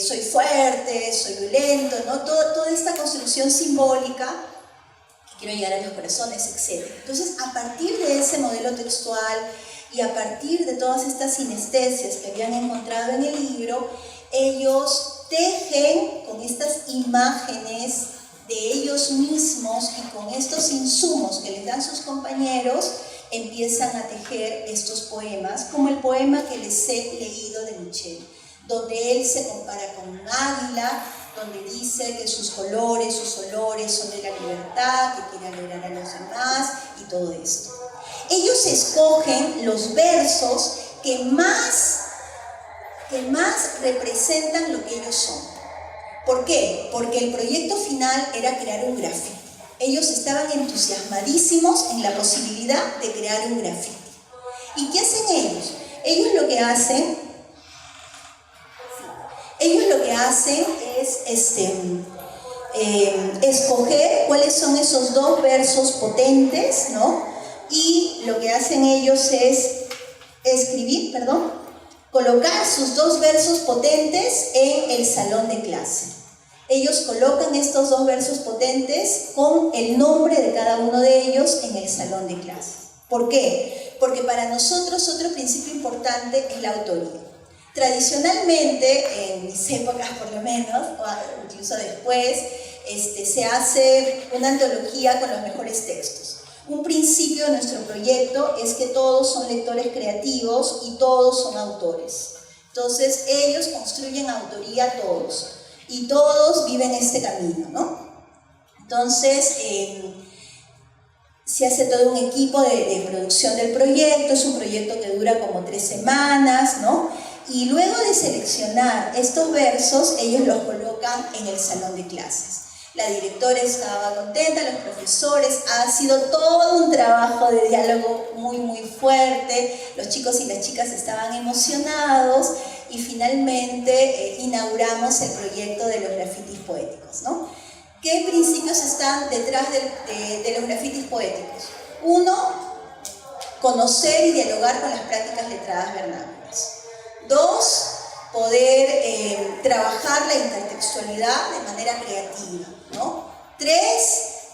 Soy fuerte, soy violento, ¿no? Toda esta construcción simbólica, que quiero llegar a los corazones, etc. Entonces, a partir de ese modelo textual y a partir de todas estas sinestesias que habían encontrado en el libro, ellos tejen con estas imágenes de ellos mismos y con estos insumos que les dan sus compañeros, empiezan a tejer estos poemas, como el poema que les he leído de Michel, donde él se compara con un águila, donde dice que sus colores, sus olores son de la libertad, que quiere alegrar a los demás y todo esto. Ellos escogen los versos que más representan lo que ellos son. ¿Por qué? Porque el proyecto final era crear un grafiti. Ellos estaban entusiasmadísimos en la posibilidad de crear un grafiti. ¿Y qué hacen ellos? Ellos lo que hacen es escoger cuáles son esos dos versos potentes, ¿no? Y lo que hacen ellos es colocar sus dos versos potentes en el salón de clase. Ellos colocan estos dos versos potentes con el nombre de cada uno de ellos en el salón de clase. ¿Por qué? Porque para nosotros otro principio importante es la autoría. Tradicionalmente, en mis épocas por lo menos, o incluso después, se hace una antología con los mejores textos. Un principio de nuestro proyecto es que todos son lectores creativos y todos son autores. Entonces, ellos construyen autoría todos y todos viven este camino, ¿no? Entonces, se hace todo un equipo de producción del proyecto, es un proyecto que dura como 3 semanas, ¿no? Y luego de seleccionar estos versos, ellos los colocan en el salón de clases. La directora estaba contenta, los profesores, ha sido todo un trabajo de diálogo muy, muy fuerte, los chicos y las chicas estaban emocionados y finalmente inauguramos el proyecto de los grafitis poéticos, ¿no? ¿Qué principios están detrás de los grafitis poéticos? 1, conocer y dialogar con las prácticas letradas vernáculas. 2, poder trabajar la intertextualidad de manera creativa, ¿no? 3,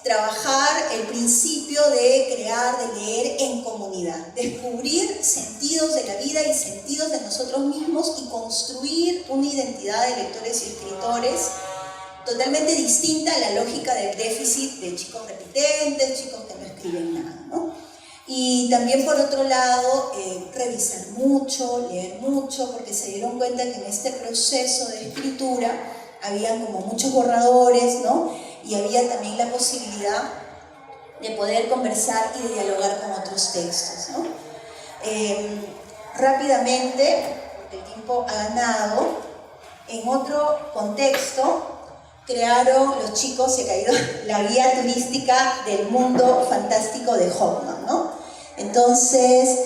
trabajar el principio de crear, de leer en comunidad, descubrir sentidos de la vida y sentidos de nosotros mismos y construir una identidad de lectores y escritores totalmente distinta a la lógica del déficit de chicos repitentes, chicos que no escriben nada, ¿no? Y también por otro lado, revisar mucho, leer mucho, porque se dieron cuenta que en este proceso de escritura habían como muchos borradores, ¿no? Y había también la posibilidad de poder conversar y de dialogar con otros textos, ¿no? Rápidamente, porque el tiempo ha ganado, en otro contexto, crearon los chicos, se ha caído la guía turística del mundo fantástico de Hoffman, ¿no? Entonces,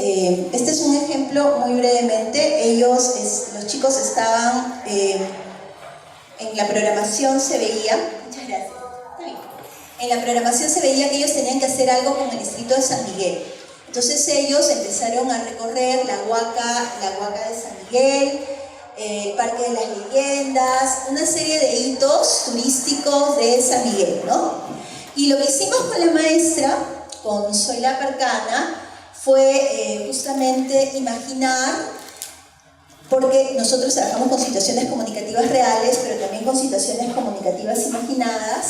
este es un ejemplo muy brevemente. Los chicos estaban, en la programación se veía, muchas gracias, está bien. En la programación se veía que ellos tenían que hacer algo con el distrito de San Miguel. Entonces ellos empezaron a recorrer la huaca de San Miguel, el Parque de las Leyendas, una serie de hitos turísticos de San Miguel, ¿no? Y lo que hicimos con la maestra, con Zoila Percana, fue justamente imaginar porque nosotros trabajamos con situaciones comunicativas reales, pero también con situaciones comunicativas imaginadas.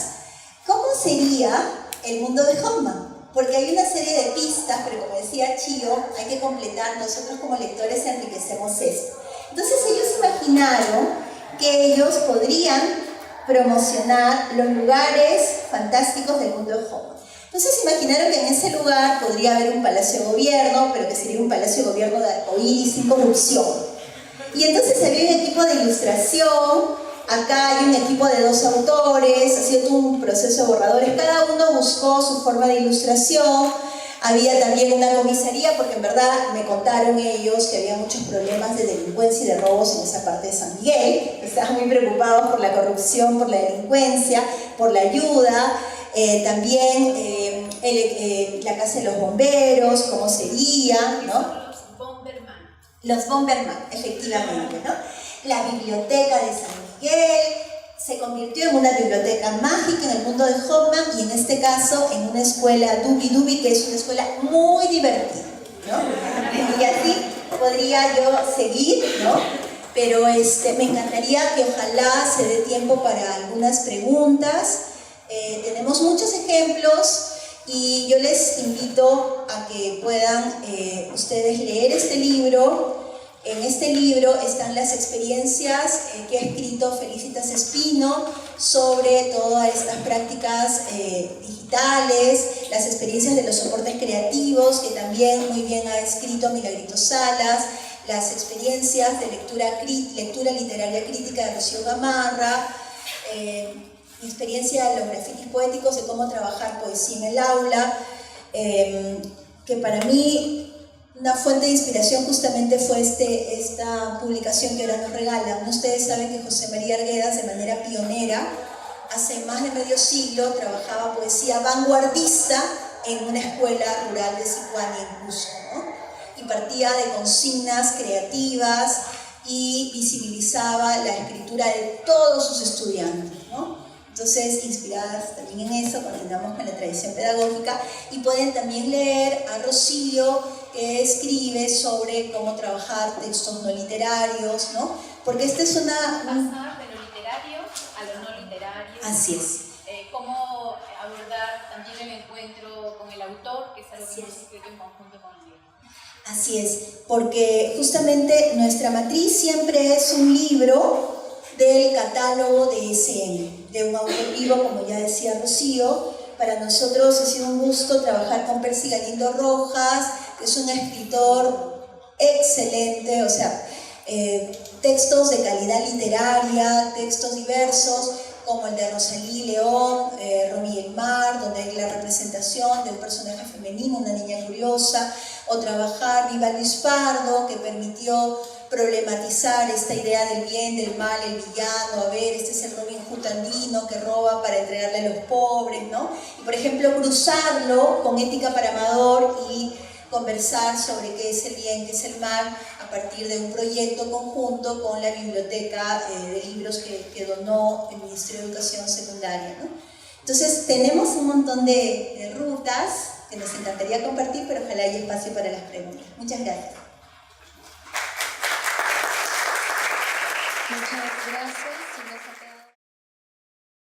¿Cómo sería el mundo de Hoffman? Porque hay una serie de pistas, pero como decía Chío, hay que completar, nosotros como lectores enriquecemos esto. Entonces ellos imaginaron que ellos podrían promocionar los lugares fantásticos del mundo de Hoffman. Entonces imaginaron que en ese lugar podría haber un palacio de gobierno, pero que sería un palacio de gobierno de arcoíris sin corrupción. Y entonces había un equipo de ilustración, acá hay un equipo de 2 autores, ha sido todo un proceso de borradores, cada uno buscó su forma de ilustración, había también una comisaría, porque en verdad me contaron ellos que había muchos problemas de delincuencia y de robos en esa parte de San Miguel, estaban muy preocupados por la corrupción, por la delincuencia, por la ayuda, también la casa de los bomberos, cómo sería, ¿no? Los Bomberman, efectivamente, ¿no? La biblioteca de San Miguel se convirtió en una biblioteca mágica en el mundo de Hoffman y en este caso en una escuela Dubi Dubi, que es una escuela muy divertida, ¿no? Y así podría yo seguir, ¿no? Pero me encantaría que ojalá se dé tiempo para algunas preguntas. Tenemos muchos ejemplos. Y yo les invito a que puedan ustedes leer este libro. En este libro están las experiencias que ha escrito Felicitas Espino sobre todas estas prácticas digitales, las experiencias de los soportes creativos, que también muy bien ha escrito Milagrito Salas, las experiencias de lectura literaria crítica de Rocío Gamarra, mi experiencia de los grafitis poéticos, de cómo trabajar poesía en el aula, que para mí una fuente de inspiración justamente fue esta publicación que ahora nos regalan. Ustedes saben que José María Arguedas, de manera pionera, hace más de medio siglo, trabajaba poesía vanguardista en una escuela rural de Sicuani, en Cusco, ¿no? Y partía de consignas creativas y visibilizaba la escritura de todos sus estudiantes, ¿no? Entonces, inspiradas también en eso, continuamos con la tradición pedagógica y pueden también leer a Rocío, que escribe sobre cómo trabajar textos no literarios, ¿no? Porque esta es una... Pasar de lo literario a lo no literario. Así es. Cómo abordar también el encuentro con el autor, que es algo que hemos escrito en conjunto con el libro. Así es, porque justamente nuestra matriz siempre es un libro del catálogo de SM, de un autor vivo, como ya decía Rocío. Para nosotros ha sido un gusto trabajar con Percy Galindo Rojas, que es un escritor excelente, o sea, textos de calidad literaria, textos diversos, como el de Rosalí León, Romy y el Mar, donde hay la representación del personaje femenino, una niña curiosa, o trabajar Viva Luis Pardo, que permitió problematizar esta idea del bien, del mal, el villano. A ver, este es el Robin Hood andino que roba para entregarle a los pobres, ¿no? Y por ejemplo, cruzarlo con Ética para Amador y conversar sobre qué es el bien, qué es el mal, a partir de un proyecto conjunto con la biblioteca de libros que donó el Ministerio de Educación Secundaria, ¿no? Entonces, tenemos un montón de rutas que nos encantaría compartir, pero ojalá haya espacio para las preguntas. Muchas gracias.